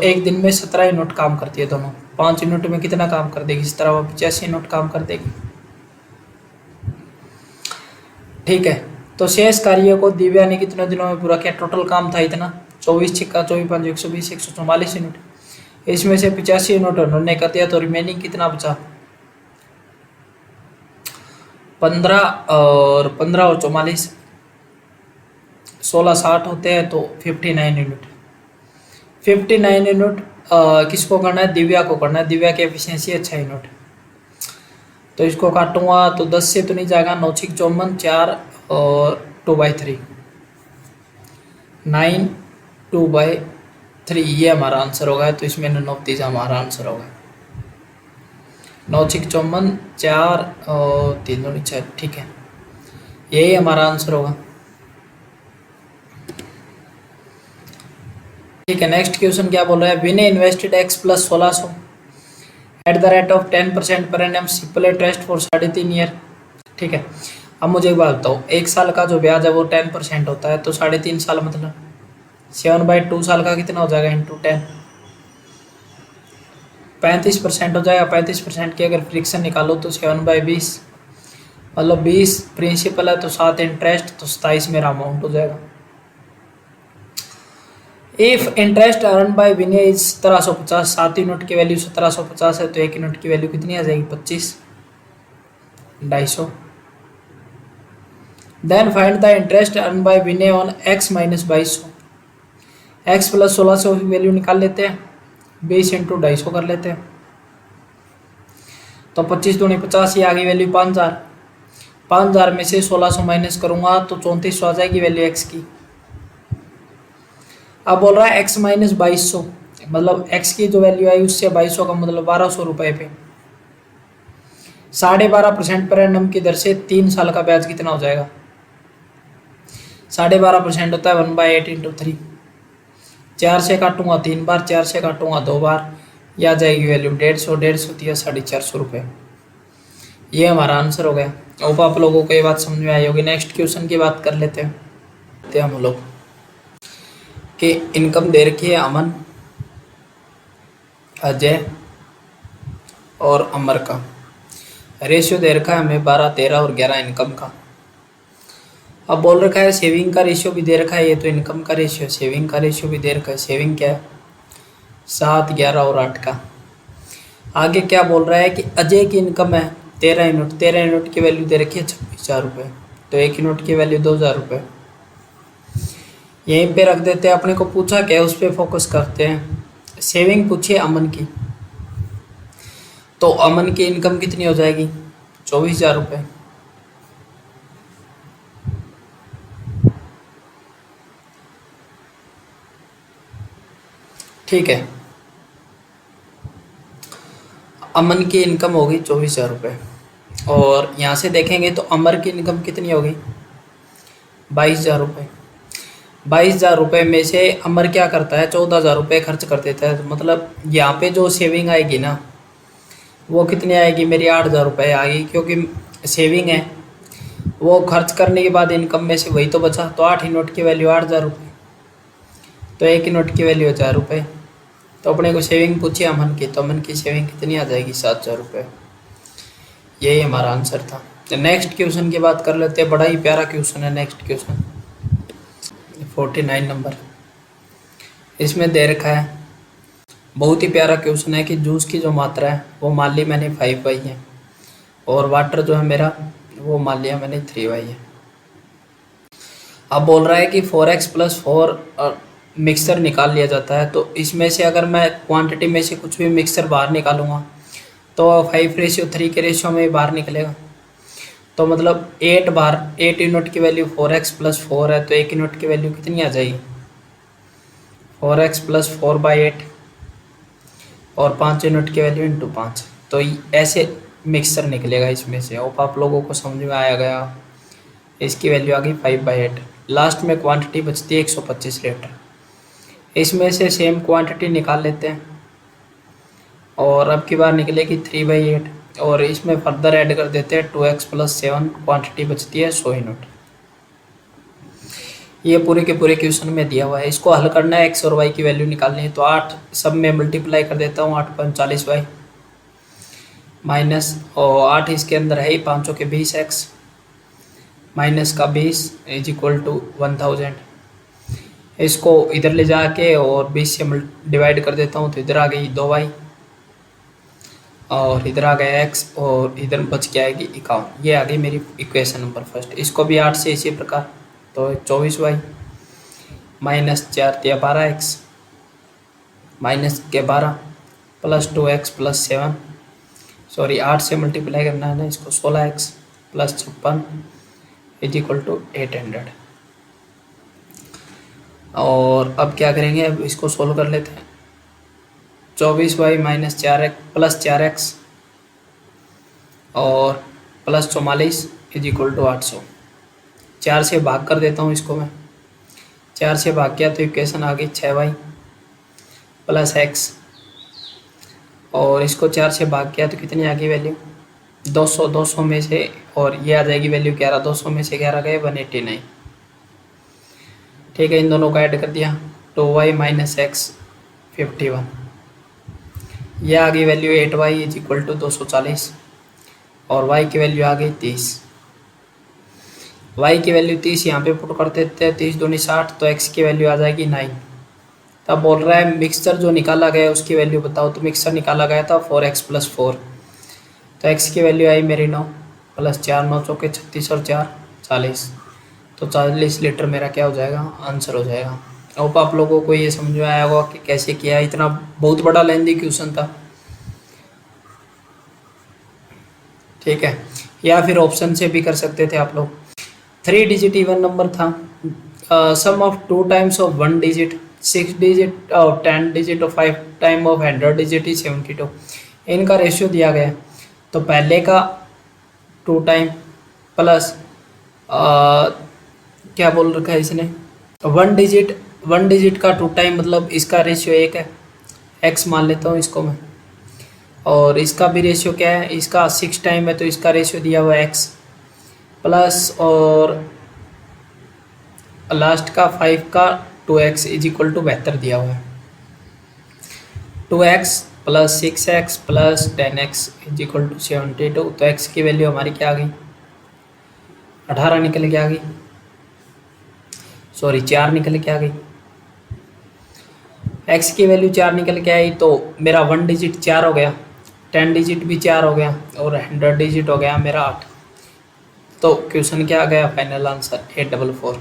एक दिन में 17 यूनिट काम करती है दोनों, 5 यूनिट में कितना काम कर देगी, 17 व 85 यूनिट काम कर देगी। ठीक है, तो शेष कार्य को दिव्या ने कितने दिनों में पूरा किया, टोटल काम था इतना 24 छिक्का 24 5 120 144 यूनिट, इसमें से 85 यूनिट उन्होंने कर दिया, तो रिमेनिंग कितना बचा, 15 और 44 16 60 होते हैं, तो 59 यूनिट। 59 यूनिट किसको करना है, दिव्या को करना है। दिव्या की एफिशिएंसी है 6 यूनिट, तो इसको काटूंगा तो 10 से तो नहीं जाएगा, 9 6 54 4 और 2/3 9 2/3 ये हमारा आंसर होगा। तो इसमें 29 हमारा आंसर होगा। 9 6 54 4 और 3 2 6। ठीक है, यही हमारा आंसर होगा। ठीक है, नेक्स्ट क्वेश्चन क्या बोल रहा है, Vinay invested x + 1600 at the rate of 10% per annum simple interest for 3.5 year. ठीक है, अब मुझे एक बात बताओ, 1 साल का जो ब्याज है वो 10% होता है, तो 3.5 साल मतलब 7/2 साल का कितना हो जाएगा इंटू 10, 35% हो जाएगा। 35% की अगर फ्रिक्शन निकालो तो 7/20, मतलब 20 प्रिंसिपल है तो 7 इंटरेस्ट, तो 27 मेरा अमाउंट हो जाएगा। If interest earn by Vinay is 1750, 7 unit की वैल्यू 1750 है, तो 1 यूनिट की वैल्यू कितनी आ जाएगी, 25 250। Then find the interest earn by Vinay on x - 2200। x + 1600 की वैल्यू निकाल लेते हैं, 20 × 250 कर लेते हैं, तो 25 दूनी 50, ये आ गई वैल्यू 5000। 5000 में से 1600 माइनस करूंगा तो 3400 आ जाएगी वैल्यू x की। अब बोल रहा है x - 2200, मतलब x की जो वैल्यू आई उससे 2200 का मतलब 1200 रुपये पे 12.5% पर एनम की दर से 3 साल का ब्याज कितना हो जाएगा, 12.5% होता है 1/8 × 3, 4 से काटूंगा 3 बार, 4 से काटूंगा 2 बार, ये आ जाएगी वैल्यू 150, 150 दिया 450 रुपये। ये हमारा आंसर हो गया। होप आप लोगों को ये बात समझ में आई होगी। नेक्स्ट क्वेश्चन की बात कर लेते हैं हम लोग कि इनकम दे रखी है अमन, अजय और अमर का। रेशियो दे रखा है हमें 12, 13 और 11 इनकम का। अब बोल रखा है सेविंग का रेशियो भी दे रखा है, ये तो इनकम का रेशियो, सेविंग का रेशियो भी दे रखा है। सेविंग क्या है 7, 11 और 8 का। आगे क्या बोल रहा है कि अजय की इनकम है 13 यूनिट, 13 यूनिट की वैल्यू दे रखी है 26,000 रुपये, तो 1 यूनिट की वैल्यू 2,000 रुपये। यहीं पे रख देते हैं। अपने को पूछा क्या उस पर फोकस करते हैं। सेविंग पूछिए अमन की, तो अमन की इनकम कितनी हो जाएगी 24,000 रुपये। ठीक है, अमन की इनकम होगी 24,000 रुपये। और यहाँ से देखेंगे तो अमर की इनकम कितनी होगी 22,000 रुपये। 22,000 रुपये में से अमर क्या करता है 14,000 रुपये खर्च कर देता है, तो मतलब यहाँ पे जो सेविंग आएगी ना वो कितनी आएगी मेरी 8,000 रुपये आएगी, क्योंकि सेविंग है वो खर्च करने के बाद इनकम में से वही तो बचा, तो 8 यूनिट की वैल्यू 8,000 रुपये, तो 1 यूनिट की वैल्यू 1,000 रुपये। तो अपने को सेविंग पूछी अमन की, तो अमन की सेविंग कितनी आ जाएगी 7,000 रुपये। यही हमारा आंसर था। तो नेक्स्ट क्वेश्चन की बात कर लेते हैं, बड़ा ही प्यारा क्वेश्चन है नेक्स्ट क्वेश्चन 49 नंबर। इसमें दे रखा है, बहुत ही प्यारा क्वेश्चन है कि जूस की जो मात्रा है वो मान ली मैंने 5/, है और वाटर जो है मेरा वो मान लिया मैंने 3/। है। अब बोल रहा है कि 4x + 4 मिक्सर निकाल लिया जाता है, तो इसमें से अगर मैं क्वांटिटी में से कुछ भी मिक्सर बाहर निकालूंगा तो 5:3 के रेशियो में बाहर निकलेगा। तो मतलब 8 यूनिट की वैल्यू 4x + 4 है, तो 1 यूनिट की वैल्यू कितनी आ जाएगी 4x + 4/8 और 5 यूनिट की वैल्यू × 5। तो ऐसे मिक्सर निकलेगा इसमें से। होप आप लोगों को समझ में आया गया। इसकी वैल्यू आ गई 5/8। लास्ट में क्वांटिटी बचती है 125 लीटर। इसमें से सेम क्वांटिटी निकाल लेते हैं और अब की बार निकलेगी 3/8 और इसमें फर्दर ऐड कर देते हैं 2x + 7, क्वांटिटी बचती है 100 यूनिट। ये पूरे के पूरे क्वेश्चन में दिया हुआ है। इसको हल करना है, x और y की वैल्यू निकालनी है। तो 8 सब में मल्टीप्लाई कर देता हूँ, 8×40y माइनस, और 8 इसके अंदर है ही 5 के 20x माइनस का 20 = 1000। इसको इधर ले जाके और 20 से डिवाइड कर देता हूँ, तो इधर आ गई 2y और इधर आ गया x और इधर बच के आएगी 51। ये आ गई मेरी इक्वेशन नंबर फर्स्ट। इसको भी 8 से इसी प्रकार, तो 24y माइनस 4 × 12x माइनस के 12 + 2x + 7, सॉरी 8 से मल्टीप्लाई करना है ना इसको, 16x + 56 = 800। और अब क्या करेंगे, अब इसको सोल्व कर लेते हैं। 24y माइनस 4x + 4x और +44 = 800। 4 से भाग कर देता हूँ इसको मैं, 4 से भाग किया तो इक्वेशन आ गई 6y + x और इसको 4 से भाग किया तो कितनी आ गई वैल्यू 200। 200 में से और ये आ जाएगी वैल्यू 11, 200 में से 11 गए 189। ठीक है, इन दोनों को ऐड कर दिया, 2y - x 51। ये आ गई वैल्यू 8y = 240 और y की वैल्यू आ गई 30। y की वैल्यू 30 यहाँ पे पुट कर देते हैं, 30 दूनी 60, तो x की वैल्यू आ जाएगी 9। तब बोल रहा है मिक्सचर जो निकाला गया उसकी वैल्यू बताओ, तो मिक्सचर निकाला गया था 4x + 4, तो x की वैल्यू आई मेरी 9 + 4, 9 चौके 36 और 4 40, तो 40 लीटर मेरा क्या हो जाएगा आंसर हो जाएगा। होप आप लोगों को ये समझ में आया होगा कि कैसे किया। इतना बहुत बड़ा लेंथी क्वेश्चन था। ठीक है, या फिर ऑप्शन से भी कर सकते थे आप लोग। 3 डिजिट इवन नंबर था, sum of 2 times of 1 digit, 6 digit और 10 डिजिट और 5 टाइम ऑफ 100 डिजिट इज 72। इनका रेशियो दिया गया है, तो पहले का 2 टाइम प्लस क्या बोल रखा है इसने 1 डिजिट 1 डिजिट का 2 टाइम मतलब इसका रेशियो 1 है, x मान लेता हूँ इसको मैं। और इसका भी रेशियो क्या है, इसका 6 टाइम है तो इसका रेशियो दिया हुआ है x प्लस, और लास्ट का 5 का 2x इज इक्वल टू 72 दिया हुआ है। 2x plus 6x plus 10x is equal to 72। तो x की वैल्यू हमारी क्या आ गई, 18 निकल के आ गई, सॉरी 4 निकल के आ गई। x की वैल्यू 4 निकल के आई तो मेरा 1 डिजिट 4 हो गया, 10 डिजिट भी 4 हो गया, और 100 डिजिट हो गया मेरा 8। तो क्वेश्चन क्या आ गया, फाइनल आंसर 844।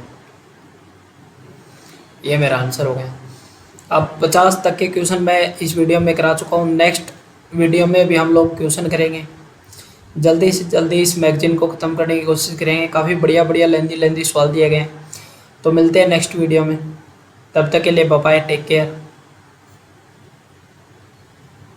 ये मेरा आंसर हो गया। अब 50 तक के क्वेश्चन मैं इस वीडियो में करा चुका हूँ। नेक्स्ट वीडियो में भी हम लोग क्वेश्चन करेंगे, जल्दी से जल्दी इस मैगजीन को ख़त्म करने की कोशिश करेंगे। काफ़ी बढ़िया बढ़िया लेंदी सवाल दिए गए हैं। तो मिलते हैं नेक्स्ट वीडियो में, तब तक के लिए बाय बाय, टेक केयर।